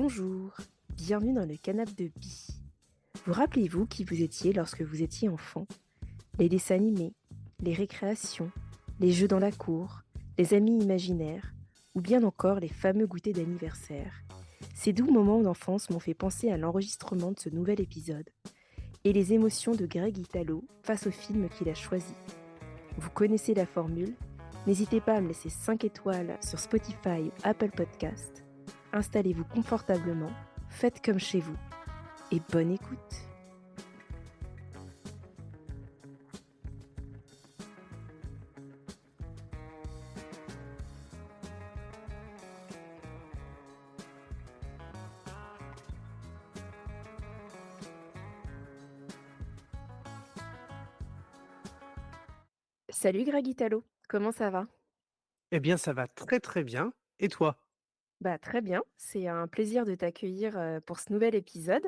Bonjour, bienvenue dans le canapé de Bi. Vous rappelez-vous qui vous étiez lorsque vous étiez enfant? Les dessins animés, les récréations, les jeux dans la cour, les amis imaginaires, ou bien encore les fameux goûters d'anniversaire. Ces doux moments d'enfance m'ont fait penser à l'enregistrement de ce nouvel épisode et les émotions de Greg Italo face au film qu'il a choisi. Vous connaissez la formule? N'hésitez pas à me laisser 5 étoiles sur Spotify ou Apple Podcast. Installez-vous confortablement, faites comme chez vous et bonne écoute. Salut Greg Italo, comment ça va? Eh bien, ça va très, très bien. Et toi? Bah très bien, c'est un plaisir de t'accueillir pour ce nouvel épisode.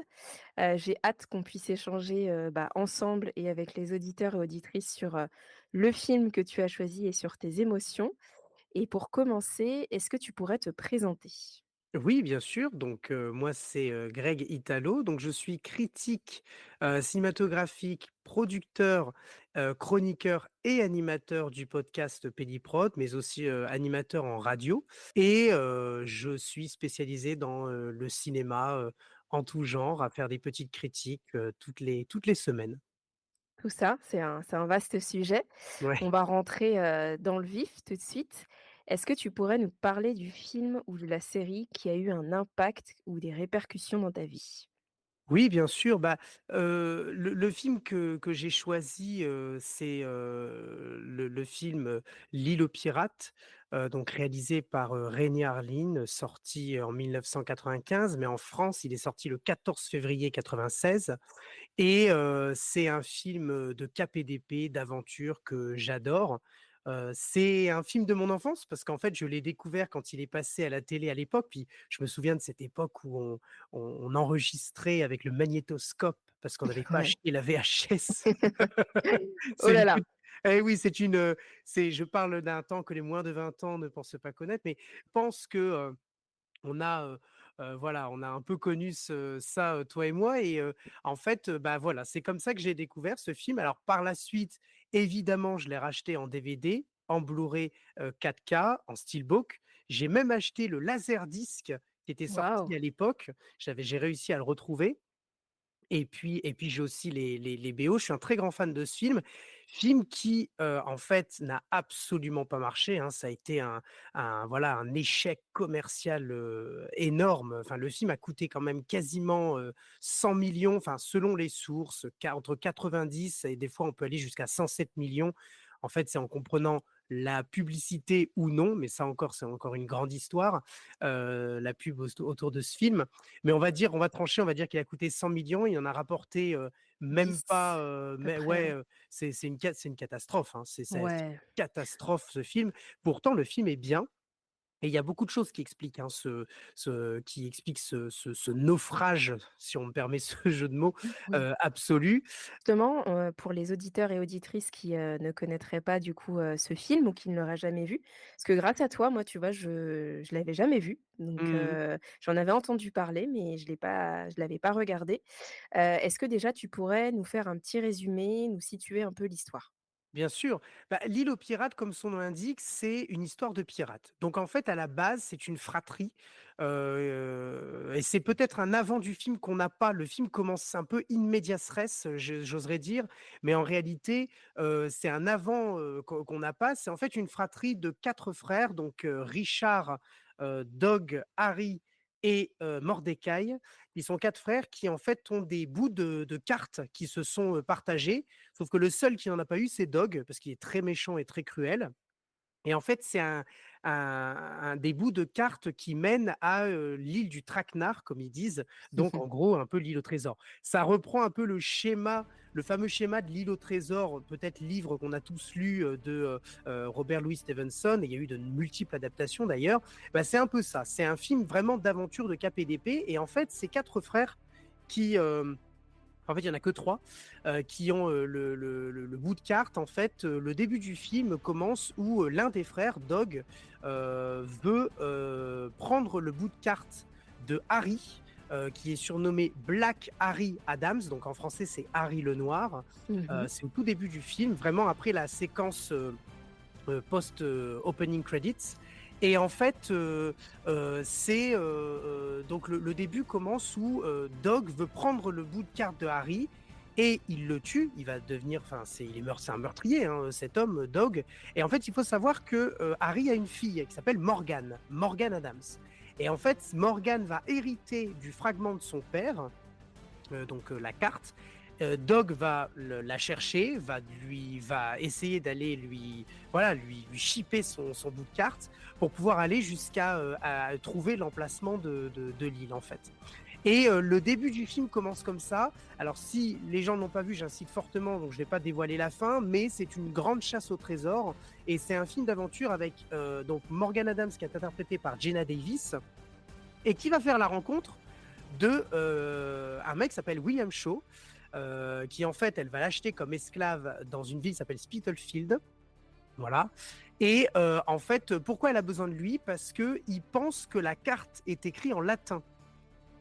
J'ai hâte qu'on puisse échanger ensemble et avec les auditeurs et auditrices sur le film que tu as choisi et sur tes émotions. Et pour commencer, est-ce que tu pourrais te présenter? Oui, bien sûr. Donc, moi, c'est Greg Italo. Donc, je suis critique cinématographique, producteur, chroniqueur et animateur du podcast Pédiprod, mais aussi animateur en radio. Et je suis spécialisé dans le cinéma en tout genre, à faire des petites critiques toutes les semaines. Tout ça, c'est un vaste sujet. Ouais. On va rentrer, dans le vif tout de suite. Est-ce que tu pourrais nous parler du film ou de la série qui a eu un impact ou des répercussions dans ta vie? Oui, bien sûr. Bah, le film que j'ai choisi, c'est le film L'île aux pirates, donc réalisé par René Harlin, sorti en 1995, mais en France, il est sorti le 14 février 96. Et c'est un film de cap et d'épée, d'aventure que j'adore. C'est un film de mon enfance parce qu'en fait, je l'ai découvert quand il est passé à la télé à l'époque. Puis je me souviens de cette époque où on enregistrait avec le magnétoscope parce qu'on n'avait pas Ouais. acheté la VHS. Oh C'est là une là! toute eh oui, je parle d'un temps que les moins de 20 ans ne pensent pas connaître, mais je pense que, on a, voilà, on a un peu connu ça, toi et moi. Et en fait, bah, voilà, c'est comme ça que j'ai découvert ce film. Alors par la suite, évidemment, je l'ai racheté en DVD, en Blu-ray, 4K, en steelbook. J'ai même acheté le laserdisc qui était sorti Waouh! à l'époque. J'ai réussi à le retrouver. Et puis j'ai aussi les BO. Je suis un très grand fan de ce film qui, en fait, n'a absolument pas marché, hein. Ça a été voilà, un échec commercial, énorme. Enfin, le film a coûté quand même quasiment, 100 millions, enfin, selon les sources, entre 90 et des fois, on peut aller jusqu'à 107 millions. En fait, c'est en comprenant la publicité ou non, mais ça encore, c'est encore une grande histoire, la pub autour de ce film. Mais on va trancher, on va dire qu'il a coûté 100 millions, il en a rapporté même 10 pas, à peu mais près, ouais, hein? c'est une catastrophe, hein. C'est une Ouais. catastrophe ce film. Pourtant, le film est bien. Et il y a beaucoup de choses qui expliquent, hein, ce naufrage, si on me permet ce jeu de mots, Oui. absolu. Justement, pour les auditeurs et auditrices qui, ne connaîtraient pas du coup, ce film ou qui ne l'auraient jamais vu, parce que grâce à toi, moi, tu vois, je l'avais jamais vu, donc Mmh. j'en avais entendu parler, mais je l'avais pas regardé. Est-ce que déjà tu pourrais nous faire un petit résumé, nous situer un peu l'histoire? Bien sûr. Bah, l'île aux pirates, comme son nom l'indique, c'est une histoire de pirates. Donc en fait, à la base, c'est une fratrie. Et c'est peut-être un avant du film qu'on n'a pas. Le film commence un peu in medias res, j'oserais dire. Mais en réalité, c'est un avant qu'on n'a pas. C'est en fait une fratrie de 4 frères. Donc Richard, Dog, Harry et Mordecai. Ils sont 4 frères qui en fait ont des bouts de cartes qui se sont partagés. Sauf que le seul qui n'en a pas eu, c'est Dog, parce qu'il est très méchant et très cruel. Et en fait, c'est un des bouts de cartes qui mène à l'île du Traquenard, comme ils disent. Donc, en gros, un peu l'île au trésor. Ça reprend un peu le schéma, le fameux schéma de l'île au trésor, peut-être livre qu'on a tous lu de Robert Louis Stevenson. Et il y a eu de multiples adaptations d'ailleurs. Bah, c'est un peu ça. C'est un film vraiment d'aventure de cap et d'épée. Et en fait, ces 4 frères qui, en fait, il y en a que 3 qui ont le bout de carte. En fait, le début du film commence où l'un des frères, Dog, veut prendre le bout de carte de Harry, qui est surnommé Black Harry Adams, donc en français c'est Harry le Noir. Mmh. C'est au tout début du film, vraiment après la séquence post-opening credits. Et en fait, donc le début commence où Dog veut prendre le bout de carte de Harry et il le tue. Il va devenir, enfin, c'est un meurtrier, hein, cet homme, Dog. Et en fait, il faut savoir que Harry a une fille qui s'appelle Morgan, Morgan Adams. Et en fait, Morgan va hériter du fragment de son père, donc la carte. Dog va la chercher, va essayer d'aller lui shipper son bout de carte pour pouvoir aller jusqu'à à trouver l'emplacement de l'île en fait. Et le début du film commence comme ça. Alors si les gens n'ont pas vu, j'incite fortement, donc je vais pas dévoiler la fin, mais c'est une grande chasse au trésor et c'est un film d'aventure avec donc Morgan Adams qui est interprété par Jenna Davis et qui va faire la rencontre de un mec qui s'appelle William Shaw, qui en fait, elle va l'acheter comme esclave dans une ville qui s'appelle Spitalfield. Voilà. Et en fait, pourquoi elle a besoin de lui? Parce qu'il pense que la carte est écrite en latin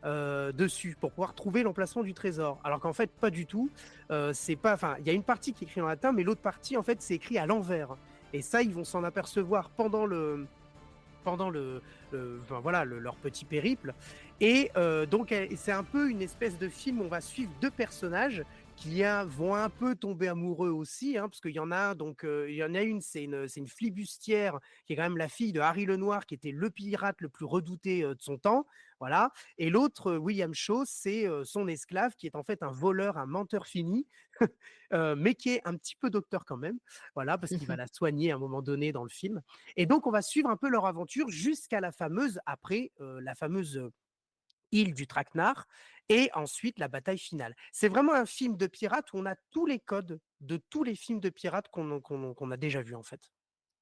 dessus pour pouvoir trouver l'emplacement du trésor. Alors qu'en fait, pas du tout. C'est pas, enfin, il y a une partie qui est écrite en latin, mais l'autre partie, en fait, c'est écrit à l'envers. Et ça, ils vont s'en apercevoir enfin, voilà, leur petit périple. Et donc, c'est un peu une espèce de film où on va suivre deux personnages vont un peu tomber amoureux aussi, hein, parce qu'il y en a, donc il y en a une, c'est une flibustière qui est quand même la fille de Harry le Noir, qui était le pirate le plus redouté de son temps, voilà. Et l'autre, William Shaw, c'est son esclave, qui est en fait un voleur, un menteur fini, mais qui est un petit peu docteur quand même, voilà, parce qu'il va la soigner à un moment donné dans le film. Et donc, on va suivre un peu leur aventure jusqu'à la fameuse île du Traquenard et ensuite la bataille finale. C'est vraiment un film de pirates où on a tous les codes de tous les films de pirates qu'on a déjà vus, en fait.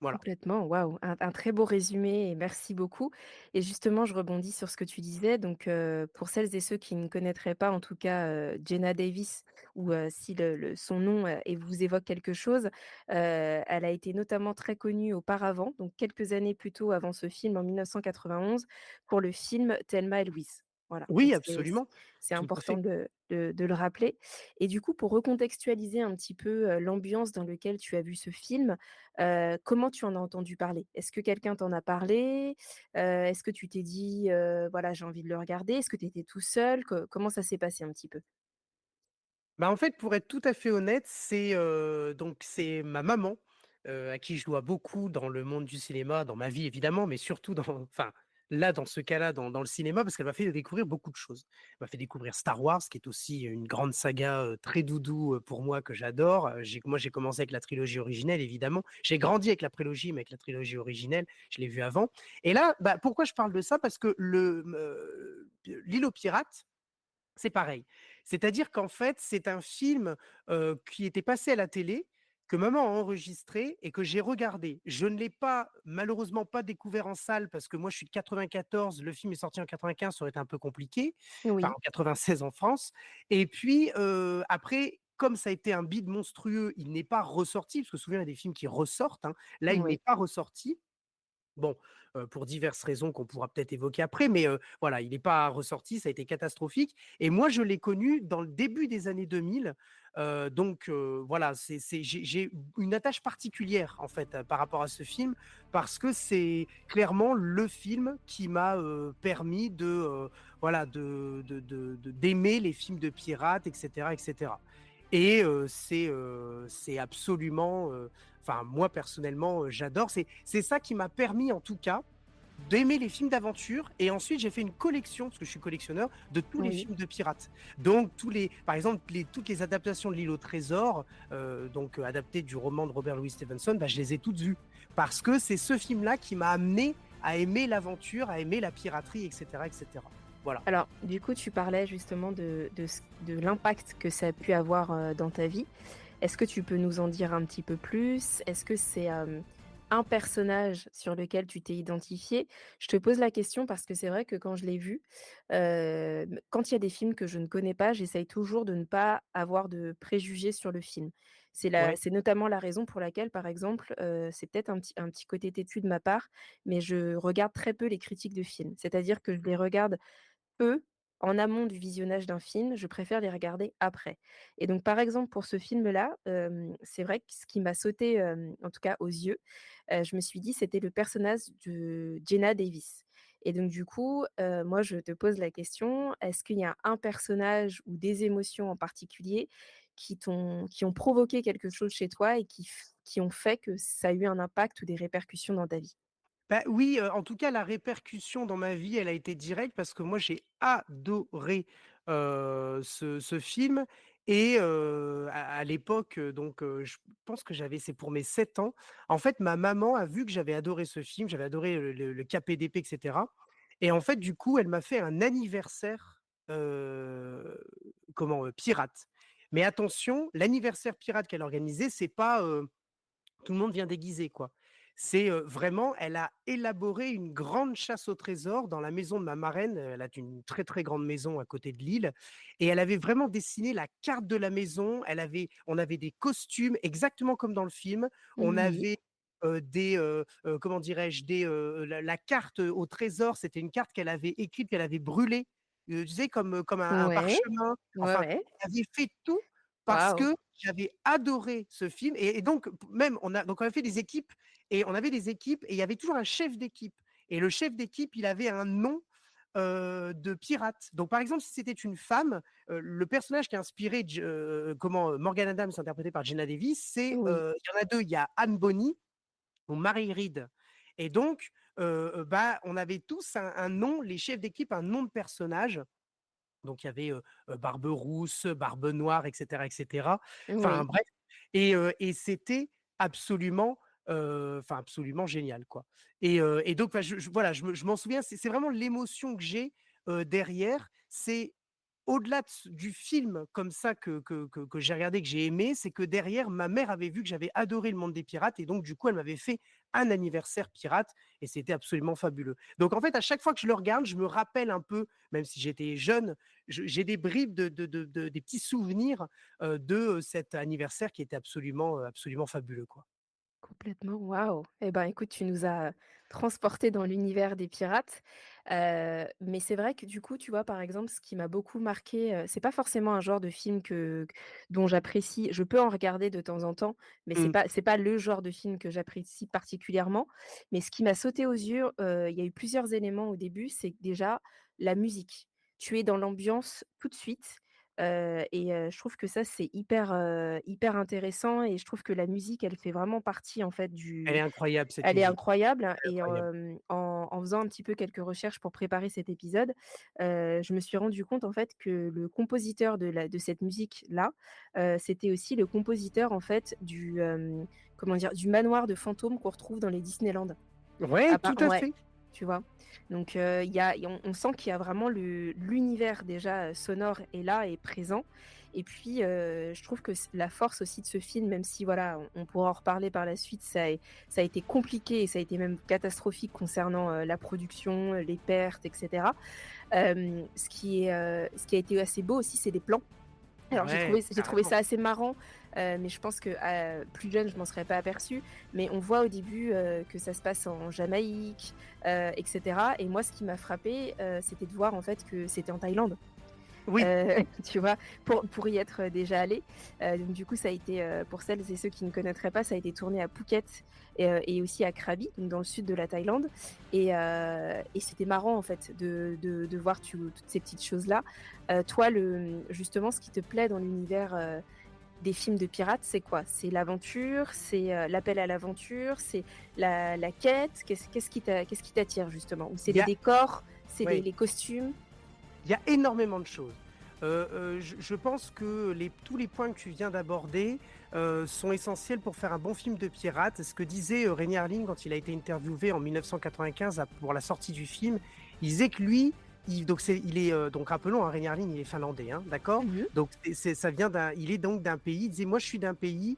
Voilà. Complètement, waouh, un très beau résumé et merci beaucoup. Et justement, je rebondis sur ce que tu disais. Donc, pour celles et ceux qui ne connaîtraient pas, en tout cas, Jenna Davis ou si son nom et vous évoque quelque chose, elle a été notamment très connue auparavant, donc quelques années plus tôt avant ce film, en 1991, pour le film Thelma et Louise. Voilà, donc Oui, c'est absolument, c'est tout à important fait. de le rappeler. Et du coup, pour recontextualiser un petit peu l'ambiance dans laquelle tu as vu ce film, comment tu en as entendu parler? Est-ce que quelqu'un t'en a parlé? Est-ce que tu t'es dit, «Voilà, j'ai envie de le regarder»? Est-ce que tu étais tout seul? Comment ça s'est passé un petit peu? Bah, en fait, pour être tout à fait honnête, c'est ma maman, à qui je dois beaucoup dans le monde du cinéma, dans ma vie évidemment, mais surtout dans enfin, là, dans ce cas-là, dans le cinéma, parce qu'elle m'a fait découvrir beaucoup de choses. Elle m'a fait découvrir Star Wars, qui est aussi une grande saga, très doudou, pour moi, que j'adore. J'ai commencé avec la trilogie originelle évidemment. J'ai grandi avec la prélogie, mais avec la trilogie originelle, je l'ai vue avant. Et là, bah, pourquoi je parle de ça? Parce que L'Île aux pirates, c'est pareil. C'est-à-dire qu'en fait, c'est un film, qui était passé à la télé, que maman a enregistré et que j'ai regardé. Je ne l'ai pas malheureusement pas découvert en salle parce que moi je suis de 94, le film est sorti en 95, ça aurait été un peu compliqué, enfin Oui, en 96 en France. Et puis, après, comme ça a été un bide monstrueux, il n'est pas ressorti, parce que souvent il y a des films qui ressortent, hein. Là, il n'est oui. pas ressorti. Bon, pour diverses raisons qu'on pourra peut-être évoquer après, mais voilà, il n'est pas ressorti, ça a été catastrophique et moi je l'ai connu dans le début des années 2000, donc voilà, j'ai une attache particulière en fait, par rapport à ce film parce que c'est clairement le film qui m'a, permis voilà, d'aimer les films de pirates et cetera et cetera. Et c'est absolument, enfin moi personnellement, j'adore. C'est ça qui m'a permis en tout cas d'aimer les films d'aventure et ensuite j'ai fait une collection, parce que je suis collectionneur, de tous les Oui. films de pirates. Donc par exemple, toutes les adaptations de l'Île au trésor, donc adaptées du roman de Robert Louis Stevenson, bah, je les ai toutes vues. Parce que c'est ce film-là qui m'a amené à aimer l'aventure, à aimer la piraterie, etc. etc. Voilà. Alors, du coup, tu parlais justement de l'impact que ça a pu avoir, dans ta vie. Est-ce que tu peux nous en dire un petit peu plus? Est-ce que c'est, un personnage sur lequel tu t'es identifié? Je te pose la question parce que c'est vrai que quand je l'ai vu, quand il y a des films que je ne connais pas, j'essaye toujours de ne pas avoir de préjugés sur le film. Ouais. C'est notamment la raison pour laquelle, par exemple, c'est peut-être un petit côté têtu de ma part, mais je regarde très peu les critiques de films. C'est-à-dire que je les regarde eux, en amont du visionnage d'un film, je préfère les regarder après. Et donc, par exemple, pour ce film-là, c'est vrai que ce qui m'a sauté, en tout cas aux yeux, je me suis dit: «C'était le personnage de Jenna Davis». Et donc du coup, moi, je te pose la question, est-ce qu'il y a un personnage ou des émotions en particulier qui ont provoqué quelque chose chez toi et qui ont fait que ça a eu un impact ou des répercussions dans ta vie? Bah, oui, en tout cas, la répercussion dans ma vie, elle a été directe parce que moi, j'ai adoré, ce film et à l'époque, donc je pense que c'est pour mes 7 ans. En fait, ma maman a vu que j'avais adoré ce film, j'avais adoré le KPDP et cetera et en fait, du coup, elle m'a fait un anniversaire, pirate. Mais attention, l'anniversaire pirate qu'elle a organisé, c'est pas, tout le monde vient déguisé, quoi. C'est, vraiment elle a élaboré une grande chasse au trésor dans la maison de ma marraine, elle a une très, très grande maison à côté de Lille et elle avait vraiment dessiné la carte de la maison. On avait des costumes exactement comme dans le film. On Oui. avait, comment dirais-je? La carte, au trésor, c'était une carte qu'elle avait écrite, qu'elle avait brûlée, tu sais comme un Ouais, parchemin. ouais, Enfin, ouais. elle avait fait tout parce Waouh! que j'avais adoré ce film et donc même on a fait des équipes et on avait des équipes et il y avait toujours un chef d'équipe et le chef d'équipe, il avait un nom, de pirate. Donc par exemple, si c'était une femme, le personnage qui a inspiré Morgan Adams interprété par Geena Davis, Oui. il y en a 2, il y a Anne Bonny ou Mary Read et donc bah, on avait tous un nom, les chefs d'équipe, un nom de personnage donc il y avait, Barbe-Rousse, Barbe-Noire et cetera. Enfin Oui. bref et c'était absolument, absolument génial, quoi et donc enfin je voilà, je m'en souviens, c'est vraiment l'émotion que j'ai, derrière. C'est au-delà du film comme ça que j'ai regardé, que j'ai aimé, c'est que derrière, ma mère avait vu que j'avais adoré le monde des pirates et donc du coup, elle m'avait fait un anniversaire pirate et c'était absolument fabuleux. Donc en fait, à chaque fois que je le regarde, je me rappelle un peu, même si j'étais jeune, j'ai des bribes des petits souvenirs, de cet anniversaire qui était absolument, absolument fabuleux, quoi. Complètement, waouh! Eh ben, écoute, tu nous as transportés dans l'univers des pirates, mais c'est vrai que du coup, tu vois, par exemple, ce qui m'a beaucoup marqué, c'est pas forcément un genre de film dont j'apprécie. Je peux en regarder de temps en temps, mais Mmh. c'est pas le genre de film que j'apprécie particulièrement. Mais ce qui m'a sauté aux yeux, il y a eu plusieurs éléments au début, c'est que déjà la musique. Tu es dans l'ambiance tout de suite, je trouve que ça, c'est hyper intéressant et je trouve que la musique, elle fait vraiment partie, en fait, Elle est du incroyable cette elle est musique, incroyable elle est et incroyable. en faisant un petit peu quelques recherches pour préparer cet épisode, je me suis rendu compte, en fait, que le compositeur de cette musique-là, c'était aussi le compositeur, en fait, comment dire? Du manoir de fantômes qu'on retrouve dans les Disneyland. Ouais, Ah bah, tout à ouais, fait. tu vois? Donc il y a on sent qu'il y a vraiment l'univers déjà, sonore est là, est présent et puis, je trouve que la force aussi de ce film, même si voilà, on pourra en reparler par la suite, ça a été compliqué et ça a été même catastrophique concernant, la production, les pertes et cetera. Ce qui a été assez beau aussi, c'est les plans. Alors Ouais, j'ai trouvé carrément. ça assez marrant, mais je pense que, plus jeune, je m'en serais pas aperçue. Mais on voit au début, que ça se passe en Jamaïque, et cetera et moi, ce qui m'a frappée, c'était de voir, en fait, que c'était en Thaïlande. Oui, Tu vois? Pour y être, déjà allée. Donc du coup, ça a été, pour celles et ceux qui ne connaîtraient pas, ça a été tourné à Phuket et aussi à Krabi, donc dans le sud de la Thaïlande et c'était marrant, en fait, de voir toutes ces petites choses-là. Toi, justement, ce qui te plaît dans l'univers, des films de pirates, c'est quoi? C'est l'aventure? C'est, l'appel à l'aventure? C'est la quête? Qu'est-ce qui t'attire, justement? Ou c'est il les y a décors? C'est ouais. les costumes? Il y a énormément de choses. Je pense que tous les points que tu viens d'aborder, sont essentiels pour faire un bon film de pirate. Ce que disait, René Harlin quand il a été interviewé en 1995 pour la sortie du film, il disait que lui, il est, donc rappelons, hein, René Harlin, il est finlandais, hein, d'accord? Mmh. Donc ça vient il est donc d'un pays, il disait: «Moi je suis d'un pays,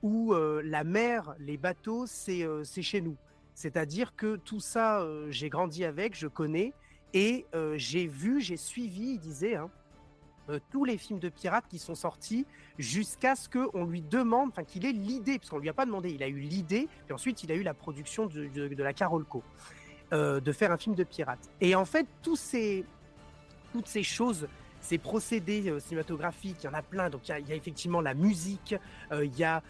où, la mer, les bateaux, c'est chez nous. C'est-à-dire que tout ça, j'ai grandi avec, je connais et j'ai suivi, il disait, hein, tous les films de pirates qui sont sortis jusqu'à ce qu'on lui demande, enfin qu'il ait l'idée, parce qu'on lui a pas demandé, il a eu l'idée, puis ensuite il a eu la production de la Carolco de faire un film de pirate. Et en fait, toutes ces choses, ces procédés cinématographiques, il y en a plein. Donc il y a effectivement la musique, il y a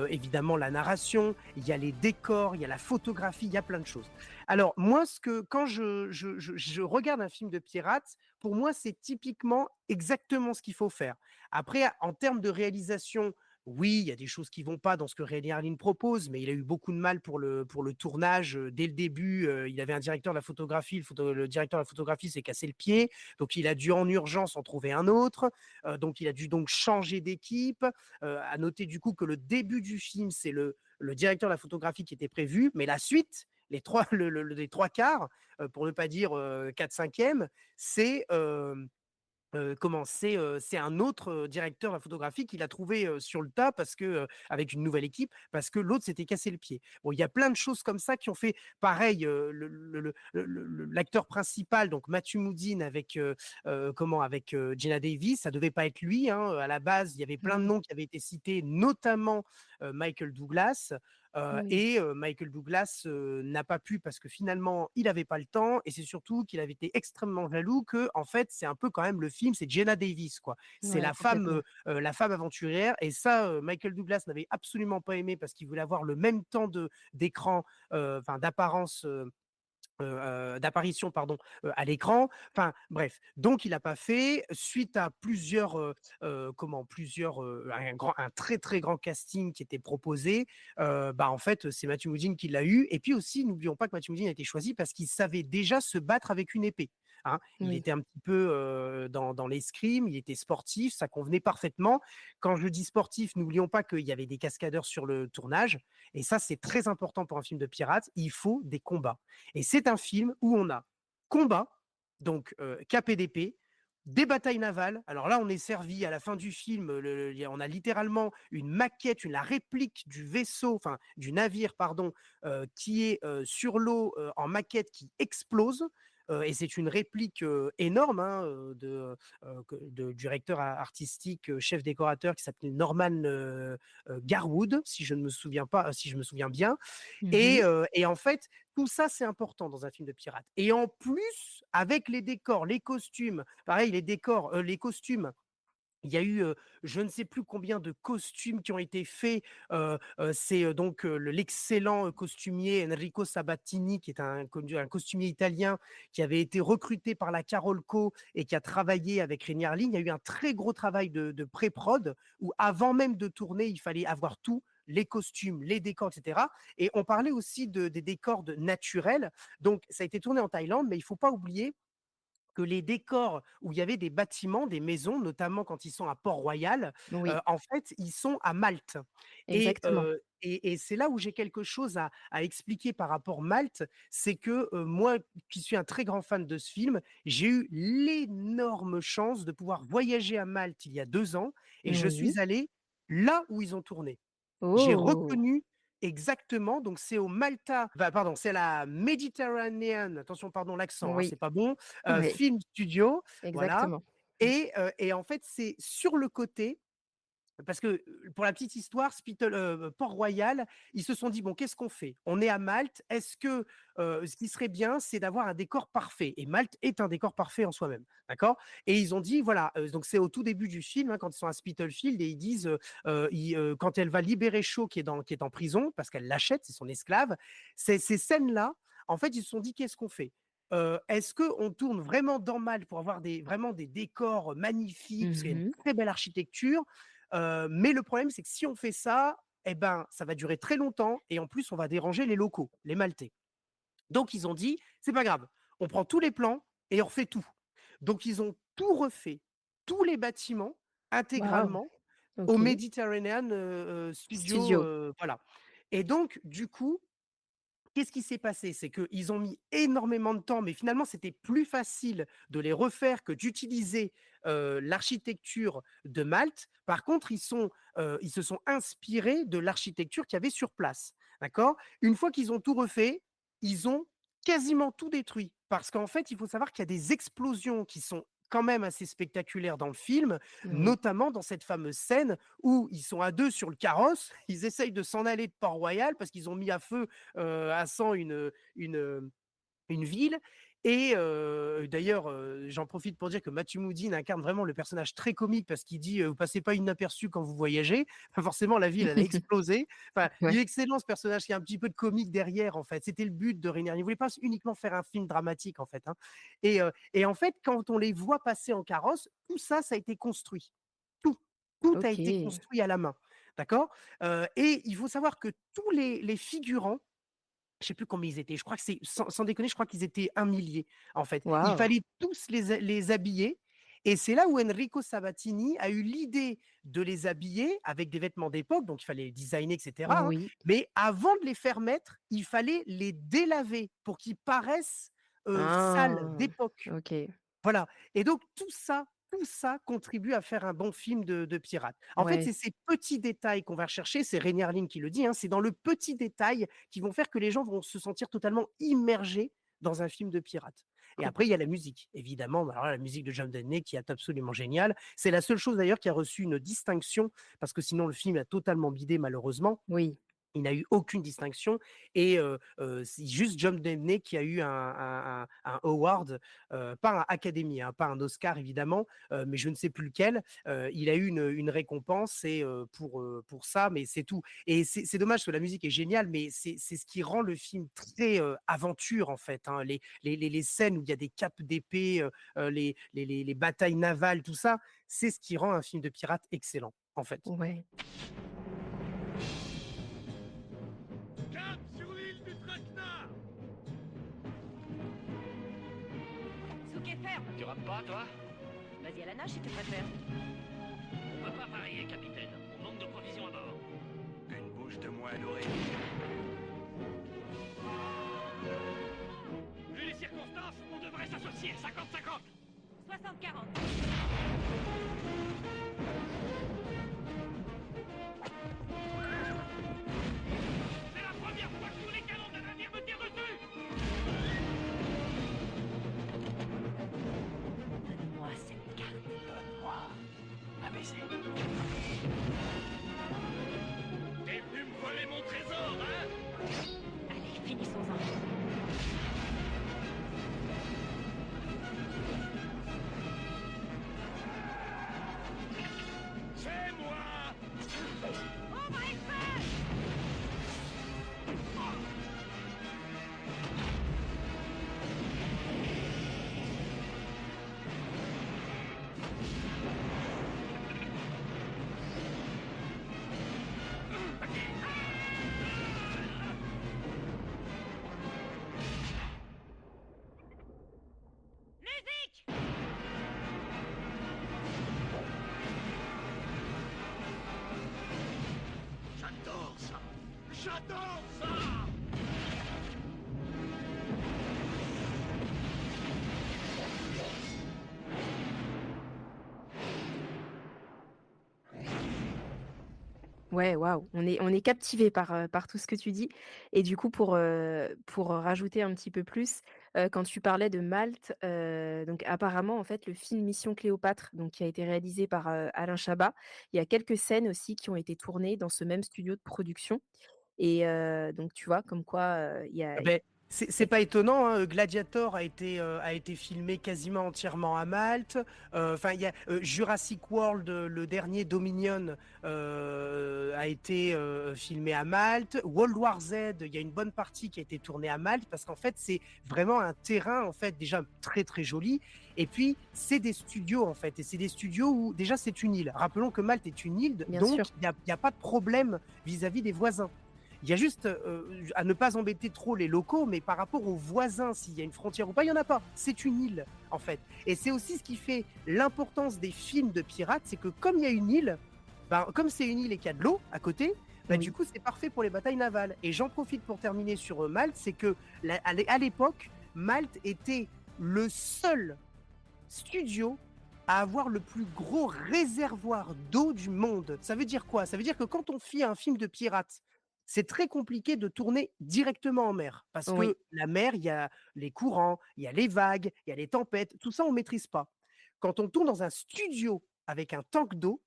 évidemment la narration, il y a les décors, il y a la photographie, il y a plein de choses. Alors moi, quand je regarde un film de pirate, pour moi, c'est typiquement exactement ce qu'il faut faire. Après, en termes de réalisation, oui, il y a des choses qui vont pas dans ce que Rémi Harlin propose, mais il a eu beaucoup de mal pour le tournage. Dès le début, il avait un directeur de la photographie. Le directeur de la photographie s'est cassé le pied. Donc, il a dû en urgence en trouver un autre. Donc, il a dû donc changer d'équipe. À noter du coup que le début du film, c'est le directeur de la photographie qui était prévu, mais la suite, les trois quarts, pour ne pas dire 4 cinquièmes, c'est c'est un autre, directeur de la photographie qu'il a trouvé, sur le tas parce que, avec une nouvelle équipe, parce que l'autre s'était cassé le pied. Bon, il y a plein de choses comme ça qui ont fait pareil, l'acteur principal, donc Matthew Modine avec Geena Davis, ça devait pas être lui, hein, à la base, il y avait plein de Mmh. noms qui avaient été cités, notamment, Michael Douglas, Oui. Michael Douglas, n'a pas pu parce que finalement, il avait pas le temps et c'est surtout qu'il avait été extrêmement jaloux que, en fait, c'est un peu quand même le film, c'est Geena Davis, quoi. C'est Ouais, complètement. la femme aventurière et ça, Michael Douglas n'avait absolument pas aimé parce qu'il voulait avoir le même temps d'écran, enfin d'apparence, d'apparition pardon, à l'écran. Enfin bref, donc il a pas fait. Suite à plusieurs, un très, très grand casting qui était proposé, bah, en fait, c'est Matthew Modine qui l'a eu et puis aussi n'oublions pas que Matthew Modine a été choisi parce qu'il savait déjà se battre avec une épée, hein. Il Oui. était un petit peu, dans l'escrime, il était sportif, ça convenait parfaitement. Quand je dis sportif, n'oublions pas qu'il y avait des cascadeurs sur le tournage et ça, c'est très important pour un film de pirates, il faut des combats. Et c'est un film où on a combat, donc cap et d'épée, des batailles navales. Alors là, on est servi à la fin du film, on a littéralement une maquette, la réplique du vaisseau, enfin du navire, pardon, qui est sur l'eau en maquette qui explose. Et c'est une réplique énorme hein, du directeur artistique, chef décorateur qui s'appelait Norman Garwood, si je ne me souviens pas, si je me souviens bien. Mmh. Et en fait, tout ça, c'est important dans un film de pirate. Et en plus, avec les décors, les costumes, pareil, les décors, les costumes, il y a eu, je ne sais plus combien de costumes qui ont été faits. C'est, donc, l'excellent, costumier Enrico Sabatini, qui est un costumier italien qui avait été recruté par la Carolco et qui a travaillé avec Rémi Harlin. Il y a eu un très gros travail de pré-prod où avant même de tourner, il fallait avoir tout, les costumes, les décors, et cetera. Et on parlait aussi des décors naturels. Donc ça a été tourné en Thaïlande, mais il ne faut pas oublier que les décors où il y avait des bâtiments, des maisons, notamment quand ils sont à Port-Royal, Oui, en fait, ils sont à Malte exactement. et c'est là où j'ai quelque chose à expliquer par rapport Malte, c'est que, moi qui suis un très grand fan de ce film, j'ai eu l'énorme chance de pouvoir voyager à Malte il y a 2 ans et je Oui. suis allé là où ils ont tourné. J'ai Oh! reconnu exactement, donc c'est au Malta bah, pardon, c'est la Mediterranean, attention, pardon, l'accent, hein, Oui, c'est pas bon, oui, Film Studio, voilà. exactement. Mmh. Et en fait, c'est sur le côté parce que, pour la petite histoire, Port-Royal, ils se sont dit: «Bon, qu'est-ce qu'on fait? On est à Malte, est-ce que, ce qui serait bien, c'est d'avoir un décor parfait?» Et Malte est un décor parfait en soi-même, d'accord? Et ils ont dit voilà, donc c'est au tout début du film, hein, quand ils sont à Spitalfield et ils disent, quand elle va libérer Shaw qui est en prison parce qu'elle l'achète, c'est son esclave, ces scènes-là, en fait, ils se sont dit: «Qu'est-ce qu'on fait?» Est-ce qu'on tourne vraiment dans Malte pour avoir vraiment des décors magnifiques? Parce qu'il y a une Mmh. très belle architecture. Mais le problème, c'est que si on fait ça, eh ben, ça va durer très longtemps et en plus, on va déranger les locaux, les Maltais. Donc, ils ont dit, c'est pas grave, on prend tous les plans et on refait tout. Donc, ils ont tout refait, tous les bâtiments Waouh! intégralement au OK. Mediterranean Studio, Studio. voilà. Et donc, du coup, qu'est-ce qui s'est passé? C'est qu'ils ont mis énormément de temps, mais finalement, c'était plus facile de les refaire que d'utiliser, l'architecture de Malte. Par contre, ils se sont inspirés de l'architecture qu'il y avait sur place, d'accord? Une fois qu'ils ont tout refait, ils ont quasiment tout détruit. Parce qu'en fait, il faut savoir qu'il y a des explosions qui sont quand même assez spectaculaires dans le film, Oui. notamment dans cette fameuse scène où ils sont à 2 sur le carrosse, ils essayent de s'en aller de Port-Royal parce qu'ils ont mis à feu à 100 une une ville. Et d'ailleurs, j'en profite pour dire que Matthew Modine incarne vraiment le personnage très comique parce qu'il dit: «Vous passez pas inaperçu quand vous voyagez». Enfin, forcément, la ville, elle a explosé. Enfin, il Ouais, est excellent ce personnage qui a un petit peu de comique derrière, en fait. C'était le but de Rainier. Il voulait pas uniquement faire un film dramatique, en fait, hein. Et en fait, quand on les voit passer en carrosse, tout ça, ça a été construit. Tout, tout a été OK. construit à la main, d'accord? Et il faut savoir que tous les figurants, je sais plus combien ils étaient, je crois que c'est sans déconner, je crois qu'ils étaient un millier, en fait. Il Waouh! fallait tous les habiller et c'est là où Enrico Sabatini a eu l'idée de les habiller avec des vêtements d'époque, donc il fallait les designer et cetera, hein, Oui. mais avant de les faire mettre, il fallait les délaver pour qu'ils paraissent, sales, Ah! d'époque. OK. Voilà. Et donc tout ça contribue à faire un bon film de pirate. En fait, Ouais. c'est ces petits détails qu'on va rechercher, c'est René Harlin qui le dit, hein, c'est dans le petit détail qui vont faire que les gens vont se sentir totalement immergés dans un film de pirate. Et Com après, il y a la musique, évidemment. Bah, alors là, la musique de John Denner qui est absolument géniale. C'est la seule chose d'ailleurs qui a reçu une distinction, parce que sinon le film a totalement bidé malheureusement. oui. Il n'a eu aucune distinction et c'est juste John Debney qui a eu un award, pas un Academy, hein, pas un Oscar évidemment, mais je ne sais plus lequel. Il a eu une récompense et pour ça, mais c'est tout. Et c'est dommage parce que la musique est géniale, mais c'est ce qui rend le film très, aventure en fait, hein. Les scènes où il y a des capes d'épée, les batailles navales, tout ça, c'est ce qui rend un film de pirate excellent, en fait. Ouais. Cap sur l'île du Traquenard. Souk est ferme. Tu rames pas, toi? Vas-y à la nage si tu préfères. On peut pas parier, capitaine. On manque de provisions à bord. Une bouche de moins à nourrir. Vu les circonstances, on devrait s'associer. 50-50. 60-40. C'est la première fois que tous les canons d'un navire me tirent dessus. Donne-moi cette carte. Donne-moi un baiser. T'es venu me voler mon trésor, hein? Allez, finissons-en. C'est moi. On va y faire. Musique. J'adore ça. J'adore ça. Ouais, waouh, on est captivé par tout ce que tu dis et du coup pour rajouter un petit peu plus, quand tu parlais de Malte, donc apparemment en fait le film Mission Cléopâtre, donc qui a été réalisé par, Alain Chabat, il y a quelques scènes aussi qui ont été tournées dans ce même studio de production et donc tu vois comme quoi, Ah beh, il y c'est a pas étonnant, hein, Gladiator a été filmé quasiment entièrement à Malte. Enfin, il y a, Jurassic World, le dernier Dominion, a été, filmé à Malte. World War Z, il y a une bonne partie qui a été tournée à Malte parce qu'en fait, c'est vraiment un terrain, en fait, déjà très, très joli et puis c'est des studios, en fait et c'est des studios où déjà c'est une île. Rappelons que Malte est une île, bien donc sûr. il y a pas de problème vis-à-vis des voisins. Il y a juste, à ne pas embêter trop les locaux, mais par rapport aux voisins, s'il y a une frontière ou pas, il y en a pas. C'est une île, en fait. Et c'est aussi ce qui fait l'importance des films de pirates, c'est que comme il y a une île, ben, comme c'est une île et qu'il y a de l'eau à côté, bah, du Oui. coup, c'est parfait pour les batailles navales. Et j'en profite pour terminer sur Malte, c'est que à l'époque, Malte était le seul studio à avoir le plus gros réservoir d'eau du monde. Ça veut dire quoi? Ça veut dire que quand on fait un film de pirates, c'est très compliqué de tourner directement en mer parce Oui. que la mer, il y a les courants, il y a les vagues, il y a les tempêtes, tout ça on maîtrise pas. Quand on tourne dans un studio avec un tank d'eau,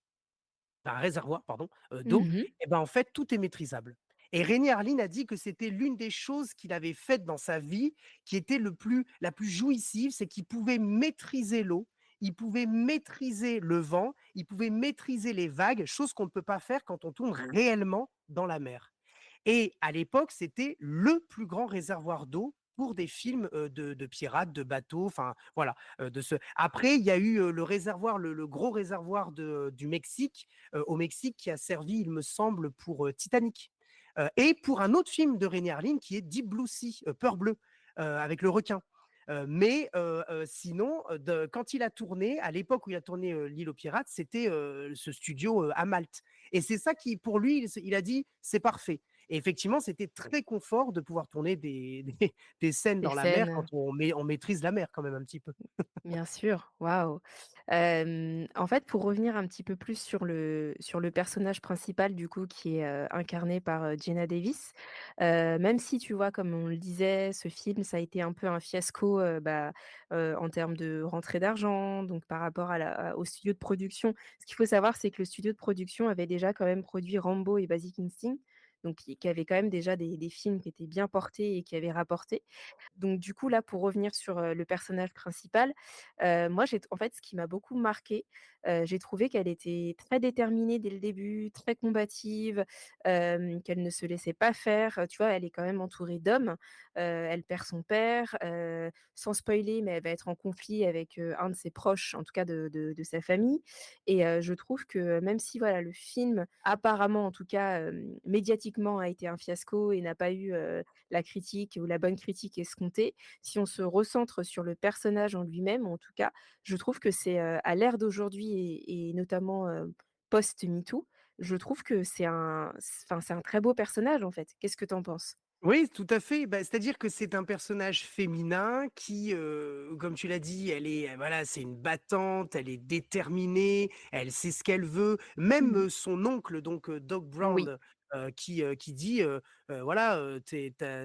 un réservoir pardon, d'eau, Mmh. et ben, en fait, tout est maîtrisable Et Rémi Harlin a dit que c'était l'une des choses qu'il avait faites dans sa vie qui était la plus jouissive, c'est qu'il pouvait maîtriser l'eau, il pouvait maîtriser le vent, il pouvait maîtriser les vagues, chose qu'on ne peut pas faire quand on tourne réellement dans la mer. Et à l'époque, c'était le plus grand réservoir d'eau pour des films de pirates, de bateaux, enfin voilà. Après, il y a eu le réservoir, le gros réservoir du Mexique, au Mexique, qui a servi, il me semble, pour Titanic. Et pour un autre film de René Harlin qui est Deep Blue Sea, Peur bleue, avec le requin. Sinon, quand il a tourné, à l'époque où il a tourné L'île aux pirates, c'était ce studio à Malte. Et c'est ça qui, pour lui, il a dit, c'est parfait. Et effectivement, c'était très confort de pouvoir tourner des scènes Des dans la mer scènes, quand on maîtrise la mer quand même un petit peu. bien sûr, waouh! En fait, pour revenir un petit peu plus sur le personnage principal, du coup, qui est, incarné par, Geena Davis, même si, tu vois, comme on le disait, ce film, ça a été un peu un fiasco, en termes de rentrée d'argent, donc par rapport au studio de production. Ce qu'il faut savoir, c'est que le studio de production avait déjà quand même produit Rambo et Basic Instinct, donc qui avait quand même déjà des films qui étaient bien portés et qui avaient rapporté. Donc du coup, là, pour revenir sur, le personnage principal, moi, en fait, ce qui m'a beaucoup marqué, j'ai trouvé qu'elle était très déterminée dès le début, très combative, qu'elle ne se laissait pas faire. Tu vois, elle est quand même entourée d'hommes, elle perd son père, sans spoiler, mais elle va être en conflit avec, un de ses proches, en tout cas de sa famille et je trouve que même si, voilà, le film, apparemment, en tout cas, médiatiquement, a été un fiasco et n'a pas eu, la critique ou la bonne critique escomptée. Si on se recentre sur le personnage en lui-même, en tout cas, je trouve que c'est, à l'ère d'aujourd'hui et notamment, post MeToo, je trouve que c'est un très beau personnage, en fait. Qu'est-ce que tu en penses? Oui, tout à fait. Bah, c'est-à-dire que c'est un personnage féminin qui, comme tu l'as dit, voilà, c'est une battante, elle est déterminée, elle sait ce qu'elle veut. Même Mmh. son oncle, donc Doc Oui. Brown, qui dit, voilà,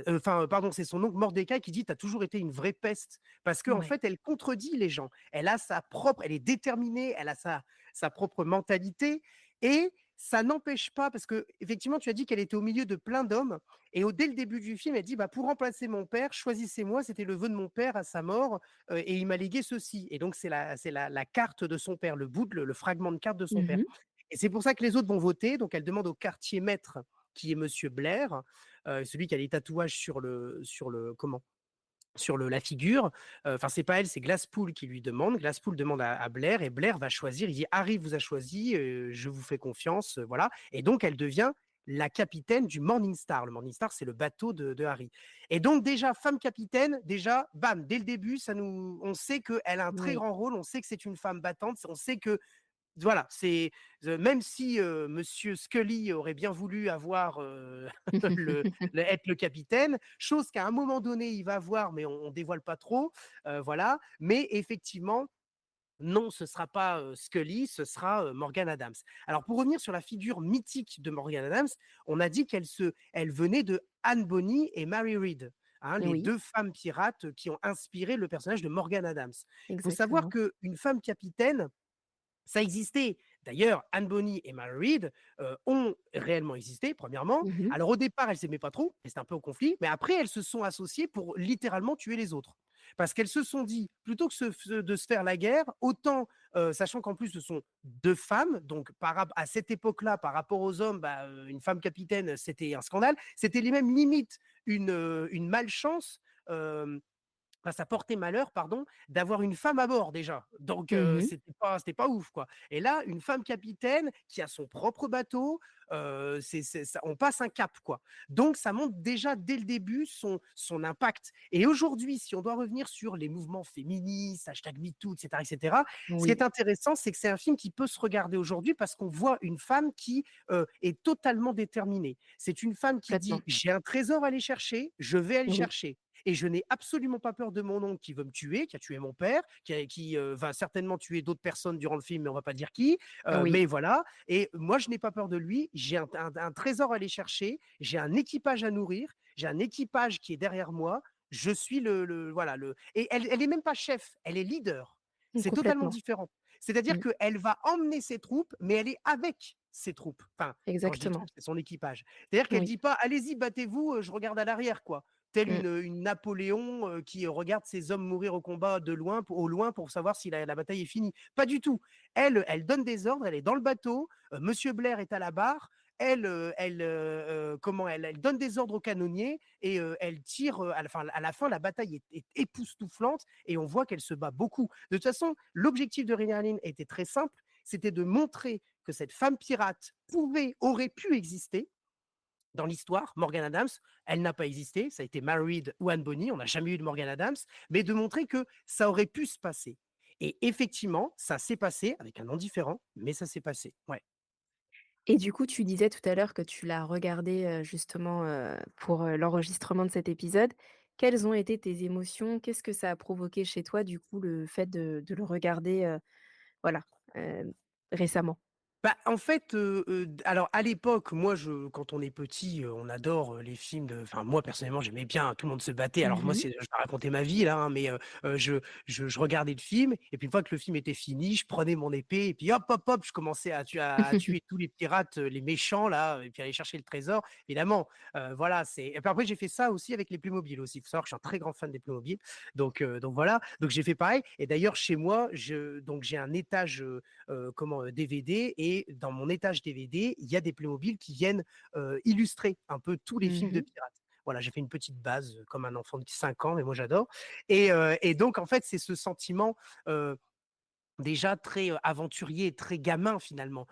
enfin, pardon, c'est son oncle Mordecai qui dit, t'as toujours été une vraie peste, parce qu'en Ouais. fait, elle contredit les gens. Elle est déterminée, elle a sa propre mentalité, et ça n'empêche pas, parce que effectivement, tu as dit qu'elle était au milieu de plein d'hommes. Et dès le début du film, elle dit, bah, pour remplacer mon père, choisissez-moi, c'était le vœu de mon père à sa mort, et il m'a légué ceci. Et donc, c'est la carte de son père, le fragment de carte de son père. Mmh. Et c'est pour ça que les autres vont voter. Donc, elle demande au quartier maître, qui est Monsieur Blair, celui qui a les tatouages la figure. Enfin, c'est pas elle, c'est Glasspool qui lui demande. Glasspool demande à Blair, et Blair va choisir. Il dit, Harry vous a choisi, je vous fais confiance, voilà. Et donc, elle devient la capitaine du Morning Star. Le Morning Star, c'est le bateau de Harry. Et donc, déjà, femme capitaine, déjà, bam, dès le début, on sait qu'elle a un très Oui. grand rôle, on sait que c'est une femme battante, on sait que voilà, même si Monsieur Scully aurait bien voulu avoir être le capitaine, chose qu'à un moment donné il va voir, mais on dévoile pas trop, voilà. Mais effectivement, non, ce sera pas Scully, ce sera Morgan Adams. Alors pour revenir sur la figure mythique de Morgan Adams, on a dit elle venait de Anne Bonny et Mary Read, hein, les Oui, deux femmes pirates qui ont inspiré le personnage de Morgan Adams. Il faut savoir exactement. qu'une femme capitaine, ça existait. D'ailleurs, Anne Bonny et Mary Read ont réellement existé, premièrement. Mmh. Alors, au départ, elles ne s'aimaient pas trop, elles étaient un peu au conflit, mais après, elles se sont associées pour littéralement tuer les autres. Parce qu'elles se sont dit, plutôt que de se faire la guerre, autant, sachant qu'en plus, ce sont deux femmes, donc à cette époque-là, par rapport aux hommes, bah, une femme capitaine, c'était un scandale. C'était les mêmes limites, une malchance. euh, Enfin, ça portait malheur, pardon, d'avoir une femme à bord déjà. Donc, Mmh. c'était pas ouf, quoi. Et là, une femme capitaine qui a son propre bateau, on passe un cap, quoi. Donc, ça montre déjà dès le début son impact. Et aujourd'hui, si on doit revenir sur les mouvements féministes, hashtag MeToo, etc., etc., ce qui est Oui, intéressant, c'est que c'est un film qui peut se regarder aujourd'hui parce qu'on voit une femme qui est totalement déterminée. C'est une femme qui complètement. dit, j'ai un trésor à aller chercher, je vais aller Oui, chercher. Et je n'ai absolument pas peur de mon oncle qui veut me tuer, qui a tué mon père, qui va certainement tuer d'autres personnes durant le film, mais on va pas dire qui. oui. Mais voilà. Et moi, je n'ai pas peur de lui. J'ai un trésor à aller chercher. J'ai un équipage à nourrir. J'ai un équipage qui est derrière moi. Je suis voilà. Et elle est même pas chef. Elle est leader. C'est totalement Complètement. différent. C'est-à-dire Mmh. qu'elle va emmener ses troupes, mais elle est avec ses troupes. Enfin, quand je dis Exactement. troupes, c'est son équipage. C'est-à-dire qu'elle Oui. dit pas: «Allez-y, battez-vous, je regarde à l'arrière», quoi. Telle Mmh. une Napoléon, qui, regarde ses hommes mourir au combat de loin au loin pour savoir si la bataille est finie. Pas du tout. Elle donne des ordres, elle est dans le bateau, monsieur Blair est à la barre, elle donne des ordres aux canonniers et elle tire, à la fin, la bataille est époustouflante et on voit qu'elle se bat beaucoup. De toute façon, l'objectif de Renée Harlin était très simple, c'était de montrer que cette femme pirate aurait pu exister dans l'histoire. Morgan Adams, elle n'a pas existé, ça a été Married ou Anne Bonny, on n'a jamais eu de Morgan Adams, mais de montrer que ça aurait pu se passer. Et effectivement, ça s'est passé avec un nom différent, mais ça s'est passé. Ouais. Et du coup, tu disais tout à l'heure que tu l'as regardé, justement, pour, l'enregistrement de cet épisode. Quelles ont été tes émotions? Qu'est-ce que ça a provoqué chez toi, du coup, le fait de le regarder, voilà, hem, récemment? Bah, en fait, alors à l'époque, moi quand on est petit, on adore, les films moi personnellement j'aimais bien, hein, tout le monde se battait. Alors moi Mmh. je vais raconter ma vie là, hein, mais je regardais le film et puis une fois que le film était fini, je prenais mon épée et puis hop, hop, hop, je commençais à tuer tous les pirates, les méchants là et puis aller chercher le trésor. Évidemment, voilà, et puis après j'ai fait ça aussi avec les Playmobil aussi. Il faut savoir que je suis un très grand fan des Playmobil, donc voilà, donc j'ai fait pareil et d'ailleurs chez moi, j'ai un étage, DVD et dans mon étage DVD, il y a des Playmobil qui viennent, illustrer un peu tous les films de Mmh. pirates. Voilà, j'ai fait une petite base, comme un enfant de 5 ans, mais moi j'adore et donc en fait, c'est ce sentiment, heu déjà très, aventurier, très gamin finalement.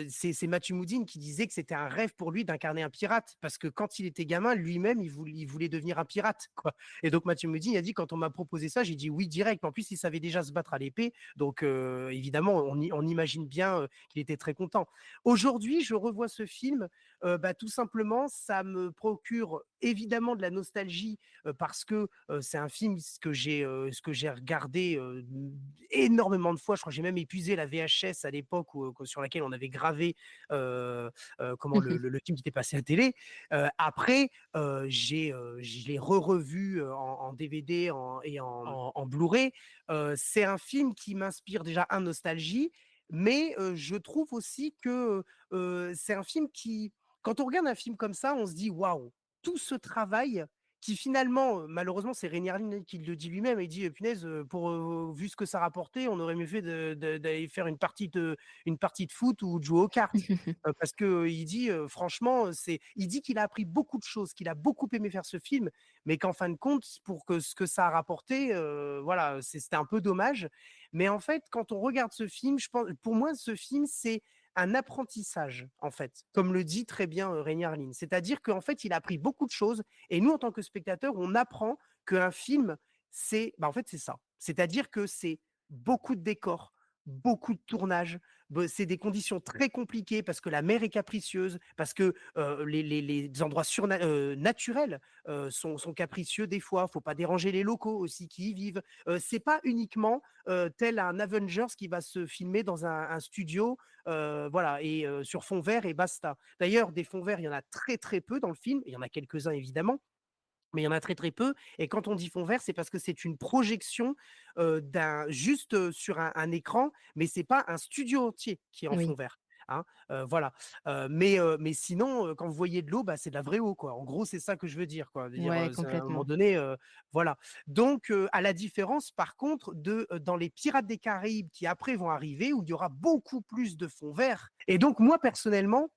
C'est Matthew Modine qui disait que c'était un rêve pour lui d'incarner un pirate parce que quand il était gamin, lui-même, il voulait devenir un pirate, quoi et donc Matthew Modine a dit: «Quand on m'a proposé ça, j'ai dit oui direct». En plus, il savait déjà se battre à l'épée donc évidemment, on imagine bien, qu'il était très content. Aujourd'hui, je revois ce film, tout simplement, ça me procure évidemment de la nostalgie, parce que, c'est un film ce que j'ai regardé, énormément de fois. Je crois que j'ai même épuisé la VHS à l'époque sur laquelle on avait gravé, comment le film qui était passé à la télé. Après, je l'ai revu, en DVD en Blu-ray. C'est un film qui m'inspire déjà nostalgie, mais je trouve aussi que, c'est un film qui quand on regarde un film comme ça, on se dit: «Waouh, tout ce travail qui finalement, malheureusement, c'est Rémi Harlin qui le dit lui-même, il dit: «Punaise, vu ce que ça rapportait, on aurait mieux fait d'aller faire une partie de foot ou de jouer aux cartes». Parce qu'il dit, franchement, il dit qu'il a appris beaucoup de choses, qu'il a beaucoup aimé faire ce film, mais qu'en fin de compte, pour que ce que ça a rapporté, voilà, c'était un peu dommage. Mais en fait, quand on regarde ce film, je pense pour moi, ce film, c'est un apprentissage, en fait, comme le dit très bien, Rémi Harlin. C'est-à-dire qu'en fait, il a appris beaucoup de choses et nous, en tant que spectateurs, on apprend qu'un film, en fait, c'est ça. C'est-à-dire que c'est beaucoup de décors, beaucoup de tournage, c'est des conditions très compliquées parce que la mer est capricieuse, parce que, les endroits naturels, sont capricieux des fois. Faut pas déranger les locaux aussi qui y vivent. C'est pas uniquement, tel un Avengers qui va se filmer dans un studio, voilà et sur fond vert et basta. D'ailleurs, des fonds verts, il y en a très, très peu dans le film. Il y en a quelques-uns évidemment, mais il y en a très, très peu et quand on dit fond vert, c'est parce que c'est une projection, sur un écran, mais c'est pas un studio entier qui est en fond Oui, vert, hein, voilà, mais sinon, quand vous voyez de l'eau, c'est de la vraie eau, quoi. En gros, c'est ça que je veux dire, quoi. Je veux dire, ouais, c'est à un moment complètement. donné, voilà. Donc à la différence, par contre, dans les Pirates des Caraïbes qui après vont arriver, où il y aura beaucoup plus de fond vert et donc moi, personnellement,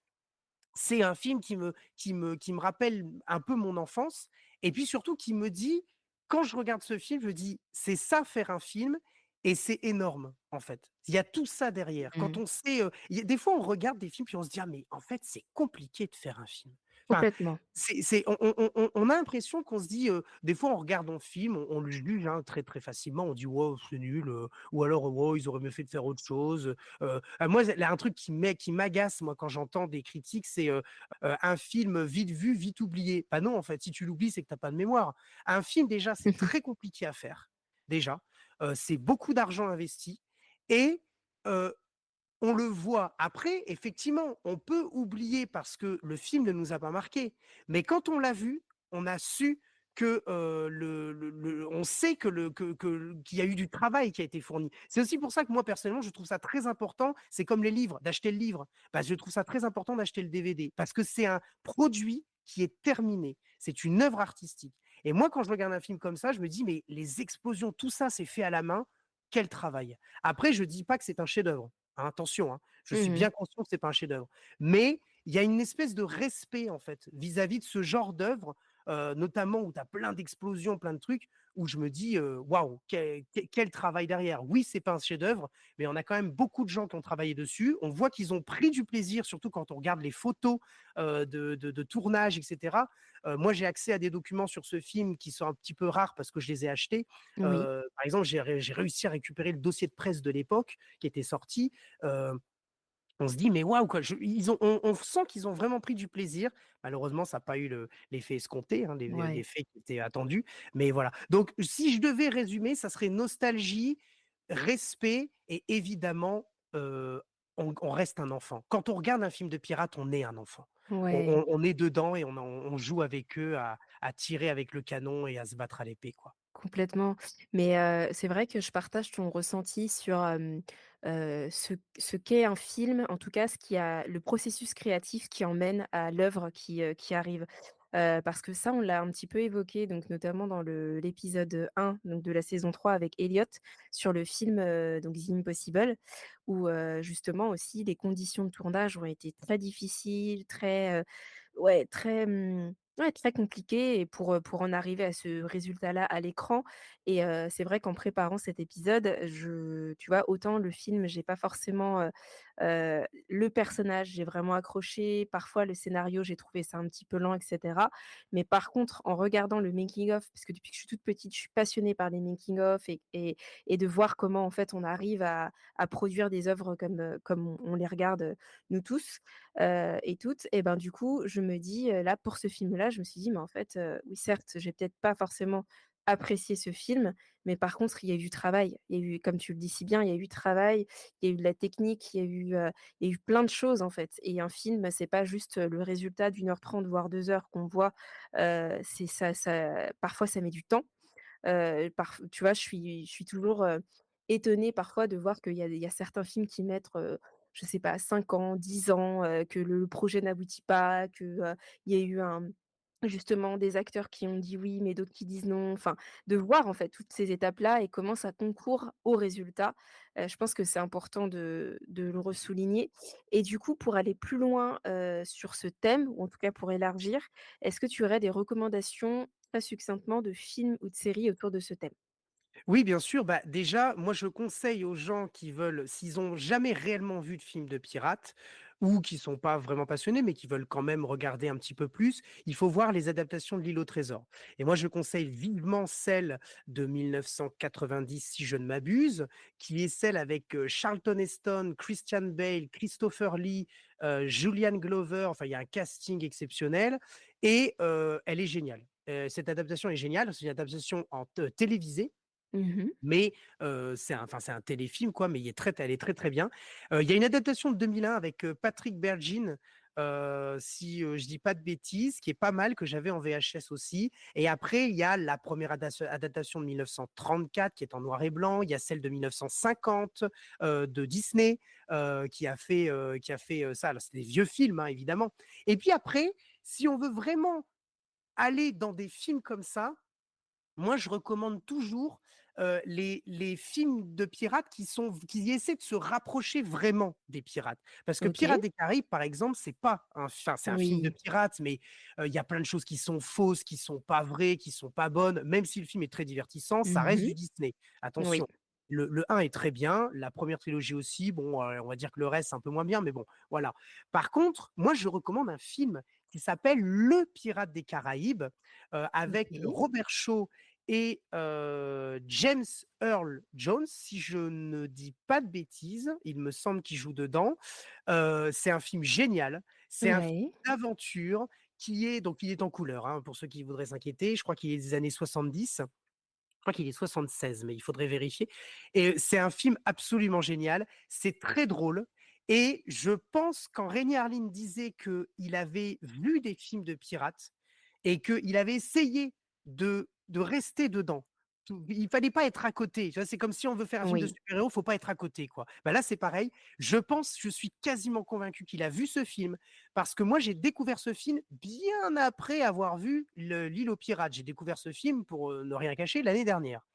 c'est un film qui me rappelle un peu mon enfance et puis surtout qui me dit quand je regarde ce film, je dis: «C'est ça faire un film» et c'est énorme, en fait. Il y a tout ça derrière. Quand Mmh. on sait, il y a des fois, on regarde des films puis on se dit: «Ah mais en fait, c'est compliqué de faire un film». Enfin, Complètement. c'est on a l'impression qu'on se dit, des fois, on regarde un film, on le juge, hein, très, très facilement. On dit: «Wow, c'est nul», ou alors: «Wow, ils auraient mieux fait de faire autre chose». Moi, il y a un truc qui m'agace, moi, quand j'entends des critiques, c'est, un film vite vu, vite oublié. Bah non, en fait, si tu l'oublies, c'est que tu as pas de mémoire. Un film, déjà, c'est très compliqué à faire, déjà. C'est beaucoup d'argent investi et heu, on le voit. Après, effectivement, on peut oublier parce que le film ne nous a pas marqué. Mais quand on l'a vu, on a su que on sait qu'il y a eu du travail qui a été fourni. C'est aussi pour ça que moi, personnellement, je trouve ça très important. C'est comme les livres, d'acheter le livre. Bah, je trouve ça très important d'acheter le DVD parce que c'est un produit qui est terminé. C'est une œuvre artistique. Et moi, quand je regarde un film comme ça, je me dis, mais les explosions, tout ça, c'est fait à la main. Quel travail. Après, je dis pas que c'est un chef-d'œuvre. Hein, attention, hein, je suis Mmh. bien conscient que c'est pas un chef-d'œuvre. Mais il y a une espèce de respect, en fait, vis-à-vis de ce genre d'œuvre, notamment où tu as plein d'explosions, plein de trucs, où je me dis, waouh, quel travail derrière. Oui, c'est pas un chef-d'œuvre, mais on a quand même beaucoup de gens qui ont travaillé dessus. On voit qu'ils ont pris du plaisir, surtout quand on regarde les photos de tournage, etc. Moi, j'ai accès à des documents sur ce film qui sont un petit peu rares parce que je les ai achetés. Oui. Par exemple, j'ai réussi à récupérer le dossier de presse de l'époque qui était sorti. Euh, on se dit, mais waouh, quoi, on sent qu'ils ont vraiment pris du plaisir. Malheureusement, ça n'a pas eu l'effet escompté, hein, Ouais. l'effet qui était attendu. Mais voilà. Donc, si je devais résumer, ça serait nostalgie, respect et évidemment, on reste un enfant. Quand on regarde un film de pirate, on est un enfant. Ouais. On est dedans et on joue avec eux à tirer avec le canon et à se battre à l'épée, quoi. Complètement. Mais c'est vrai que je partage ton ressenti sur, ce qu'est un film, en tout cas ce qui a le processus créatif qui emmène à l'œuvre qui arrive. Parce que ça, on l'a un petit peu évoqué, donc notamment dans l'épisode 1 donc de la saison 3 avec Elliot, sur le film, donc The Impossible, où, justement aussi les conditions de tournage ont été très difficiles, très, ouais, très, ouais, très compliqué et pour en arriver à ce résultat-là à l'écran et c'est vrai qu'en préparant cet épisode, tu vois, autant le film, j'ai pas forcément, le personnage, j'ai vraiment accroché. Parfois, le scénario, j'ai trouvé ça un petit peu lent et cetera. Mais par contre, en regardant le making of, parce que depuis que je suis toute petite, je suis passionnée par les making of et de voir comment, en fait, on arrive à produire des œuvres comme on les regarde, nous tous, et toutes et ben, du coup, je me dis, là, pour ce film-là, je me suis dit: «Mais en fait, oui, certes, j'ai peut-être pas forcément apprécié ce film, mais par contre, il y a eu du travail». Il y a eu, comme tu le dis si bien, il y a eu du travail, il y a eu de la technique, il y a eu plein de choses, en fait et un film, c'est pas juste, le résultat d'1 h 30 voire 2 heures qu'on voit, c'est ça parfois, ça met du temps. Tu vois, je suis toujours, étonnée parfois de voir qu'il y a certains films qui mettent, je sais pas 5 ans, 10 ans, que le projet n'aboutit pas, il y a eu justement des acteurs qui ont dit oui, mais d'autres qui disent non. Enfin, de voir en fait toutes ces étapes-là et comment ça concourt au résultat. Je pense que c'est important de le ressouligner et du coup, pour aller plus loin, sur ce thème ou en tout cas pour élargir, est-ce que tu aurais des recommandations très succinctement de films ou de séries autour de ce thème? Oui, bien sûr. Bah, déjà, moi, je conseille aux gens qui veulent, s'ils ont jamais réellement vu de film de pirates ou qui sont pas vraiment passionnés, mais qui veulent quand même regarder un petit peu plus, il faut voir les adaptations de L'Île au trésor. Et moi, je conseille vivement celle de 1990, si je ne m'abuse, qui est celle avec Charlton Heston, Christian Bale, Christopher Lee, Julian Glover. Enfin, il y a un casting exceptionnel et elle est géniale. Cette adaptation est géniale. C'est une adaptation télévisée Mmh. mais c'est un téléfilm quoi, mais elle est très, très bien. Il y a une adaptation de 2001 avec, Patrick Bergin, si, je dis pas de bêtises, qui est pas mal, que j'avais en VHS aussi et après il y a la première adaptation de 1934 qui est en noir et blanc. Il y a celle de 1950, de Disney, qui a fait ça. Alors c'est des vieux films, hein, évidemment et puis après, si on veut vraiment aller dans des films comme ça, moi, je recommande toujours, les films de pirates qui essaient de se rapprocher vraiment des pirates. Parce que Pirates OK. des Caraïbes, par exemple, c'est un film de Oui. pirates, mais il y a plein de choses qui sont fausses, qui sont pas vraies, qui sont pas bonnes. Même si le film est très divertissant, ça reste Mmh. du Disney. Oui. Attention, le 1 est très bien, la première trilogie aussi, bon, on va dire que le reste, c'est un peu moins bien, mais bon, voilà. Par contre, moi, je recommande un film qui s'appelle Le Pirate des Caraïbes, avec OK. Robert Shaw et James Earl Jones, si je ne dis pas de bêtises, il me semble qu'il joue dedans. C'est un film génial, c'est un film Ouais. d'aventure il est en couleur, hein, pour ceux qui voudraient s'inquiéter. Je crois qu'il est des années 70. Je crois qu'il est 76, mais il faudrait vérifier et c'est un film absolument génial. C'est très drôle et je pense quand Rémi Harlin disait qu'il avait vu des films de pirates et qu'il avait essayé de rester dedans. Il fallait pas être à côté. Tu vois, c'est comme si on veut faire un film de Oui, super-héros, faut pas être à côté, quoi. Bah là, c'est pareil. Je suis quasiment convaincu qu'il a vu ce film parce que moi, j'ai découvert ce film bien après avoir vu L'île aux pirates. J'ai découvert ce film, pour ne rien cacher, l'année dernière.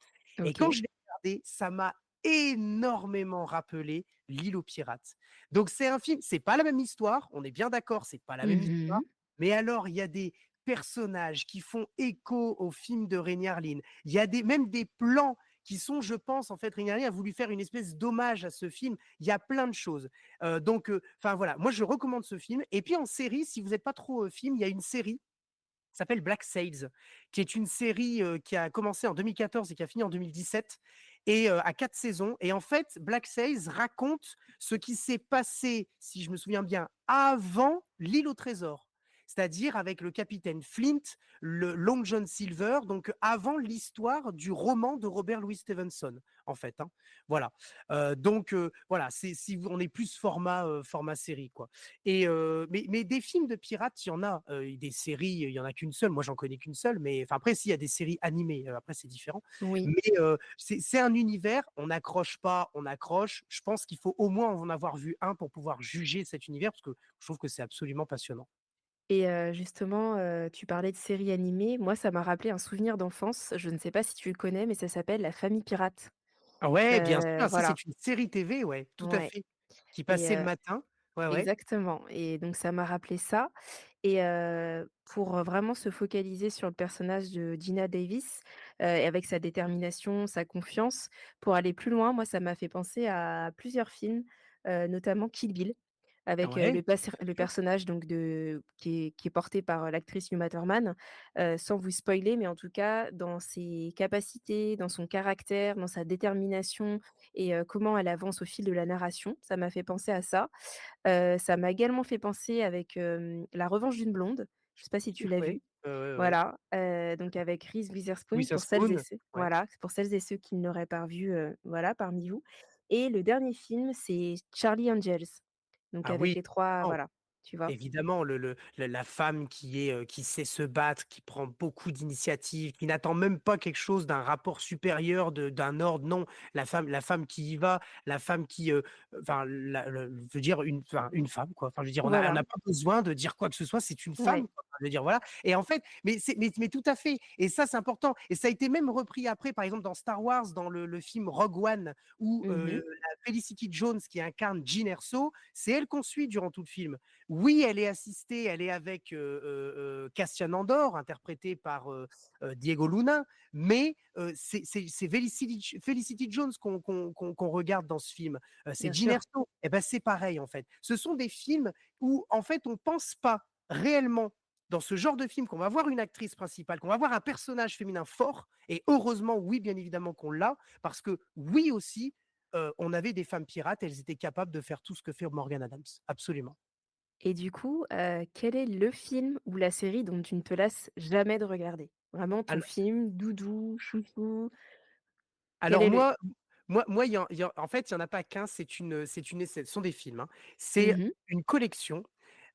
Et quand OK. je l'ai regardé, ça m'a énormément rappelé L'île aux pirates. Donc c'est un film, c'est pas la même histoire, on est bien d'accord, c'est pas la même histoire, Mmh. mais alors il y a des personnages qui font écho au film de Rémi Harlin. Il y a même des plans qui sont, je pense, en fait, Rémi Harlin a voulu faire une espèce d'hommage à ce film. Il y a plein de choses. Enfin voilà, moi je recommande ce film. Et puis en série, si vous n'êtes pas trop film, il y a une série s'appelle Black Sails, qui est une série qui a commencé en 2014 et qui a fini en 2017 et à 4 saisons. Et en fait, Black Sails raconte ce qui s'est passé, si je me souviens bien, avant l'île au trésor. C'est-à-dire avec le capitaine Flint, le Long John Silver, donc avant l'histoire du roman de Robert Louis Stevenson, en fait. Hein. Voilà. Voilà, si on est plus format série, quoi. Mais des films de pirates, il y en a. Des séries, il y en a qu'une seule. Moi, j'en connais qu'une seule. Mais enfin, après, s'il y a des séries animées, après, c'est différent. Oui. Mais c'est un univers. On n'accroche pas, on accroche. Je pense qu'il faut au moins en avoir vu un pour pouvoir juger cet univers parce que je trouve que c'est absolument passionnant. Et justement, tu parlais de séries animées. Moi, ça m'a rappelé un souvenir d'enfance. Je ne sais pas si tu le connais, mais ça s'appelle La Famille Pirate. Ah ouais, bien sûr. Ça, Voilà, c'est une série TV, ouais, tout à ouais fait, qui et passait le matin. Ouais, ouais. exactement et donc ça m'a rappelé ça et pour, vraiment se focaliser sur le personnage de Gina Davis, et avec sa détermination, sa confiance, pour aller plus loin, moi, ça m'a fait penser à plusieurs films, notamment Kill Bill, avec, Ouais, bien le sûr. personnage donc qui est porté par, l'actrice Uma Thurman. Sans vous spoiler, mais en tout cas, dans ses capacités, dans son caractère, dans sa détermination et comment elle avance au fil de la narration, ça m'a fait penser à ça. Ça m'a également fait penser avec, La revanche d'une blonde. Je sais pas si tu l'as Ouais, vu? ouais, ouais, ouais. Voilà, donc avec Reese Witherspoon pour celles et Witherspoon. ceux Ouais. voilà, pour celles et ceux qui ne l'auraient pas vu, voilà, parmi vous et le dernier film, c'est Charlie Angels, donc Ah avec oui. les 3 voilà, tu vois? Évidemment, la femme qui sait se battre, qui prend beaucoup d'initiatives, qui n'attend même pas quelque chose d'un rapport supérieur, d'un ordre, non. La femme qui y va, la femme qui, enfin, je veux dire, une femme, quoi. Enfin, je veux dire, on Voilà, n'a pas besoin de dire quoi que ce soit, c'est une ouais. femme, quoi. Enfin, je veux dire, voilà. Et en fait, mais tout à fait. Et ça, c'est important. Et ça a été même repris après, par exemple, dans Star Wars, dans le film Rogue One, où Mmh. la Felicity Jones qui incarne Jyn Erso, c'est elle qu'on suit durant tout le film. Oui, elle est assistée, elle est avec Cassian Andor, interprété par Diego Luna, mais c'est Felicity Jones qu'on regarde dans ce film. C'est Bien Jyn sûr. Erso. Eh ben, c'est pareil, en fait. Ce sont des films où, en fait, on ne pense pas réellement dans ce genre de film qu'on va voir une actrice principale, qu'on va voir un personnage féminin fort, et heureusement, oui, bien évidemment qu'on l'a, parce que oui aussi, on avait des femmes pirates, elles étaient capables de faire tout ce que fait Morgan Adams. Absolument. Et du coup, quel est le film ou la série dont tu ne te lasses jamais de regarder? Vraiment ton Al film doudou, chouchou, quel alors est le moi, en fait, il y en a pas qu'un, ce sont des films, hein. C'est mmh. une collection.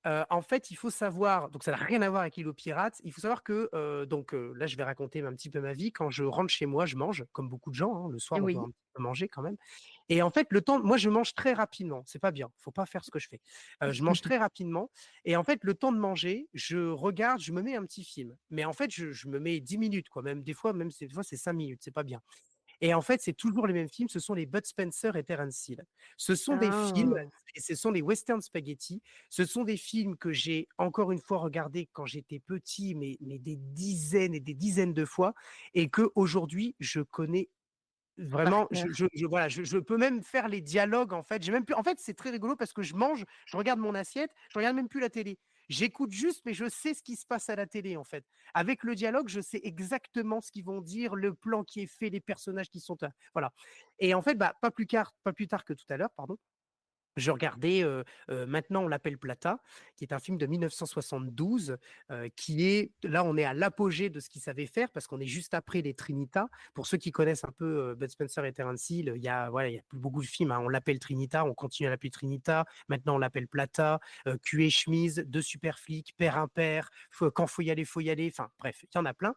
En fait, il faut savoir donc ça n'a rien à voir avec l'île aux pirates. Il faut savoir que, là, je vais raconter un petit peu ma vie. Quand je rentre chez moi, je mange, comme beaucoup de gens, hein. Le soir, on doit Oui. un petit peu manger quand même et en fait, le temps moi, je mange très rapidement. C'est pas bien, faut pas faire ce que je fais. Je mange très rapidement et en fait, le temps de manger, je regarde, je me mets un petit film. Mais en fait, je me mets 10 minutes, quoi, même des fois, c'est 5 minutes, c'est pas bien. Et en fait, c'est toujours les mêmes films, ce sont les Bud Spencer et Terence Hill. Ce sont des films Ah! et ce sont des western spaghetti. Ce sont des films que j'ai encore une fois regardés quand j'étais petit, mais des dizaines et des dizaines de fois et qu'aujourd'hui je connais Par vraiment, cœur. voilà, je peux même faire les dialogues en fait. J'ai même plus en fait, c'est très rigolo parce que je mange, je regarde mon assiette, je regarde même plus la télé. J'écoute juste, mais je sais ce qui se passe à la télé en fait. Avec le dialogue, je sais exactement ce qu'ils vont dire, le plan qui est fait, les personnages qui sont, voilà. Et en fait, bah, pas plus tard que tout à l'heure, pardon. Je regardais, Maintenant on l'appelle Plata, qui est un film de 1972, qui est là, on est à l'apogée de ce qu'ils savaient faire parce qu'on est juste après les Trinitas. Pour ceux qui connaissent un peu, Bud Spencer et Terence Hill, il y a voilà, il y a plus beaucoup de films, hein. On l'appelle Trinita, on continue à l'appeler Trinita. Maintenant on l'appelle Plata, Cul et chemise, Deux super flics, Père impair, Quand faut y aller, enfin bref, il y en a plein.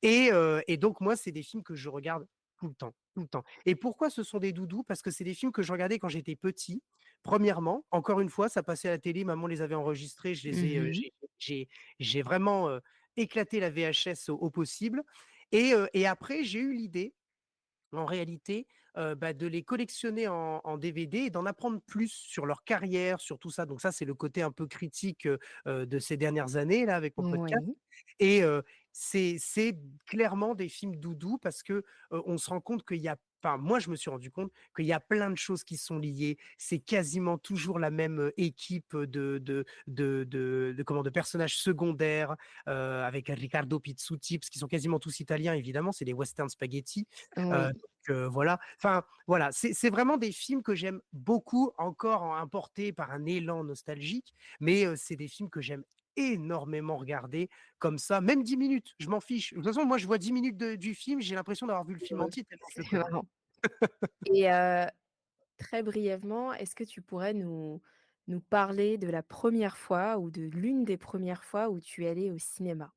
Et donc moi, c'est des films que je regarde tout le temps, tout le temps. Et pourquoi ce sont des doudous? Parce que c'est des films que je regardais quand j'étais petit. Premièrement, encore une fois, ça passait à la télé, maman les avait enregistrés, je les ai, Mmh. j'ai vraiment, éclaté la VHS au possible et après j'ai eu l'idée en réalité, de les collectionner en DVD et d'en apprendre plus sur leur carrière, sur tout ça. Donc ça, c'est le côté un peu critique, de ces dernières années là avec mon podcast Oui. et c'est clairement des films doudous parce que, on se rend compte qu'il y a enfin moi je me suis rendu compte qu'il y a plein de choses qui sont liées. C'est quasiment toujours la même, équipe, de personnages secondaires, avec Riccardo Pizzuti, parce qu'ils sont quasiment tous italiens évidemment, c'est des western spaghetti, Oui. voilà. Enfin voilà, c'est vraiment des films que j'aime beaucoup, encore importés par un élan nostalgique, mais c'est des films que j'aime énormément regarder comme ça, même 10 minutes, je m'en fiche. De toute façon, moi, je vois 10 minutes du film, j'ai l'impression d'avoir vu le film Ouais, entier tellement je le c'est connais. marrant et très brièvement, est-ce que tu pourrais nous parler de la première fois ou de l'une des premières fois où tu es allé au cinéma?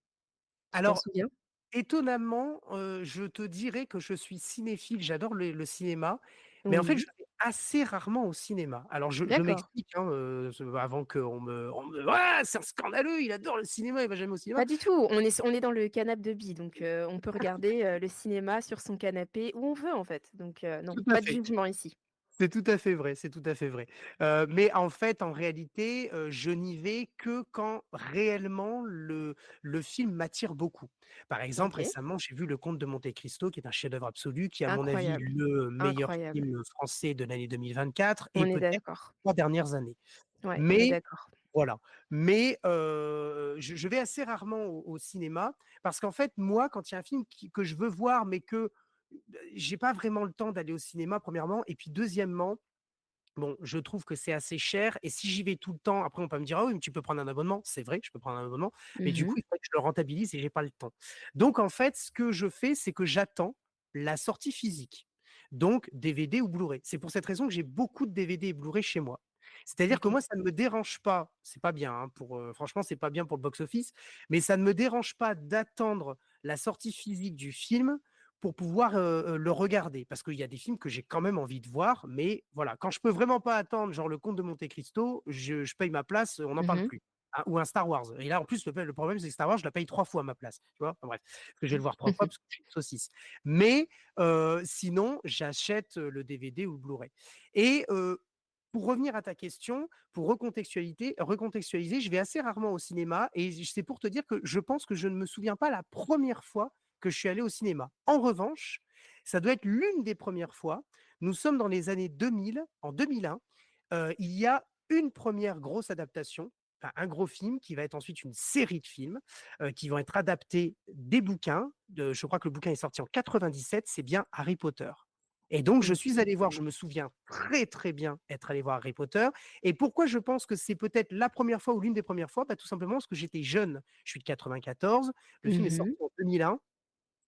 Tu t'en Alors, souviens? étonnamment, je te dirais que je suis cinéphile, j'adore le cinéma, mais en fait, je Oui, vais assez rarement au cinéma. Alors je d'accord. m'explique, hein, avant qu'on me: «Ah, c'est un scandaleux, il adore le cinéma, il va jamais au cinéma». Pas du tout, on est dans le canapé de Bi, donc on peut regarder, le cinéma sur son canapé où on veut, en fait, donc non, Tout à pas de fait. jugement ici. C'est tout à fait vrai, c'est tout à fait vrai. Mais en fait, en réalité, je n'y vais que quand réellement le film m'attire beaucoup. Par exemple, OK, récemment, j'ai vu Le Comte de Monte-Cristo, qui est un chef-d'œuvre absolu, qui est à mon avis incroyable, le meilleur incroyable. film français de l'année 2024 et On est peut-être d'accord. 3 dernières années. Ouais, on est Mais d'accord. voilà, mais je vais assez rarement au cinéma parce qu'en fait, moi, quand il y a un film que je veux voir, mais que j'ai pas vraiment le temps d'aller au cinéma, premièrement, et puis deuxièmement, bon, je trouve que c'est assez cher et si j'y vais tout le temps, après on peut me dire: «Ah oui, mais tu peux prendre un abonnement». C'est vrai, je peux prendre un abonnement, mais du Mmh. coup, il faudrait que je le rentabilise et j'ai pas le temps. Donc en fait, ce que je fais, c'est que j'attends la sortie physique, donc DVD ou Blu-ray. C'est pour cette raison que j'ai beaucoup de DVD et Blu-ray chez moi. C'est-à-dire que OK. moi, ça ne me dérange pas, c'est pas bien, hein, franchement, c'est pas bien pour le box-office, mais ça ne me dérange pas d'attendre la sortie physique du film pour pouvoir, le regarder. Parce qu'il y a des films que j'ai quand même envie de voir, mais voilà, quand je peux vraiment pas attendre, genre Le Comte de Monte Cristo, je paye ma place, on n'en parle Mmh. plus. Ah, ou un Star Wars et là, en plus, le problème, c'est que Star Wars, je la paye 3 fois ma place, tu vois? Enfin bref, parce que je vais le voir 3 fois parce que je suis une saucisse. Mais sinon, j'achète, le DVD ou le Blu-ray et pour revenir à ta question, pour recontextualiser, je vais assez rarement au cinéma et c'est pour te dire que je pense que je ne me souviens pas la première fois que je suis allé au cinéma. En revanche, ça doit être l'une des premières fois. Nous sommes dans les années 2000, en 2001, il y a une première grosse adaptation, enfin un gros film qui va être ensuite une série de films, qui vont être adaptés des bouquins. Je crois que le bouquin est sorti en 97, c'est bien Harry Potter. Et donc je suis allé voir, je me souviens très, très bien être allé voir Harry Potter et pourquoi je pense que c'est peut-être la première fois ou l'une des premières fois? Bah, tout simplement parce que j'étais jeune. Je suis de 94, le film est Mmh. sorti en 2001,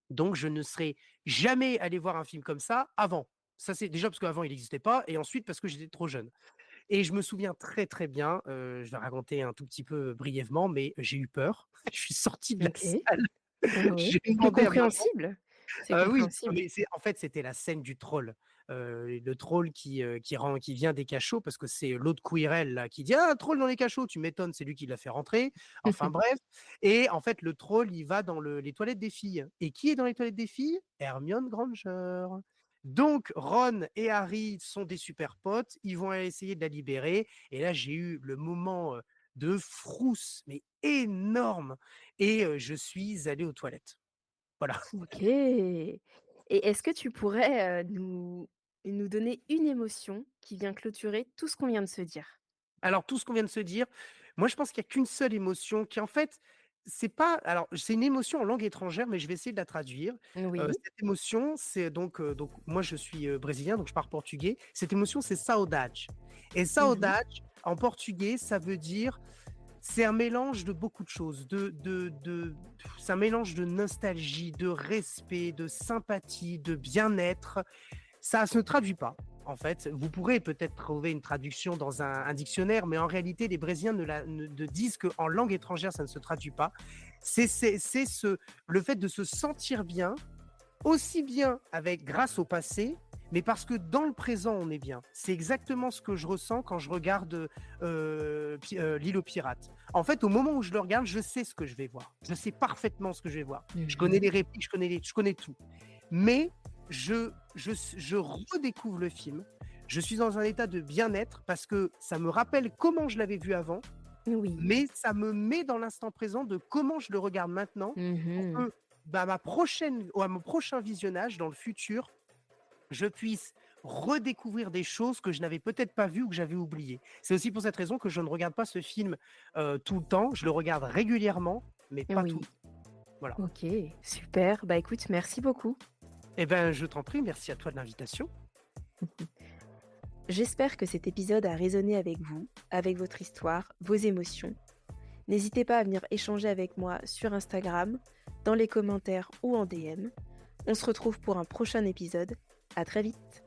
donc je ne serais jamais allé voir un film comme ça avant. Ça, c'est déjà parce qu'avant il n'existait pas et ensuite parce que j'étais trop jeune et je me souviens très, très bien, je vais raconter un tout petit peu brièvement, mais j'ai eu peur. Je suis sorti de la OK. salle, Oui, j'ai c'est demandé à maman. compréhensible. C'est Oui, non, compréhensible. mais en fait, c'était la scène du troll. Le troll qui vient des cachots parce que c'est l'autre Quirrell là qui dit: «Ah, un troll dans les cachots!» Tu m'étonnes, c'est lui qui l'a fait rentrer. Enfin bref et en fait, le troll, il va dans les toilettes des filles et qui est dans les toilettes des filles? Hermione Granger. Donc Ron et Harry sont des super potes, ils vont essayer de la libérer et là, j'ai eu le moment, de frousse, mais énorme et je suis allé aux toilettes. Voilà. OK et est-ce que tu pourrais, nous donner une émotion qui vient clôturer tout ce qu'on vient de se dire? Alors tout ce qu'on vient de se dire, moi je pense qu'il y a qu'une seule émotion qui en fait c'est pas alors c'est une émotion en langue étrangère, mais je vais essayer de la traduire. Oui. Cette émotion, c'est donc moi je suis, brésilien, donc je parle portugais. Cette émotion, c'est saudade et Mhm. saudade, en portugais, ça veut dire c'est un mélange de beaucoup de choses, c'est un mélange de nostalgie, de respect, de sympathie, de bien-être. Ça se traduit pas, en fait. Vous pourrez peut-être trouver une traduction dans un dictionnaire, mais en réalité, les Brésiliens ne disent qu'en langue étrangère, ça ne se traduit pas. Le fait de se sentir bien, aussi bien avec grâce au passé, mais parce que dans le présent, on est bien. C'est exactement ce que je ressens quand je regarde L'île aux pirates. En fait, au moment où je le regarde, je sais ce que je vais voir. Je sais parfaitement ce que je vais voir. Je connais Mhm. les répliques, je connais tout. Mais je redécouvre le film. Je suis dans un état de bien-être parce que ça me rappelle comment je l'avais vu avant, Oui. mais ça me met dans l'instant présent de comment je le regarde maintenant pour Mhm. que à mon prochain visionnage dans le futur, je puisse redécouvrir des choses que je n'avais peut-être pas vues ou que j'avais oubliées. C'est aussi pour cette raison que je ne regarde pas ce film tout le temps. Je le regarde régulièrement, mais pas tout Oui. le temps. Voilà. Ok, super. Bah écoute, merci beaucoup. Eh ben, je t'en prie, merci à toi de l'invitation. J'espère que cet épisode a résonné avec vous, avec votre histoire, vos émotions. N'hésitez pas à venir échanger avec moi sur Instagram, dans les commentaires ou en DM. On se retrouve pour un prochain épisode. À très vite.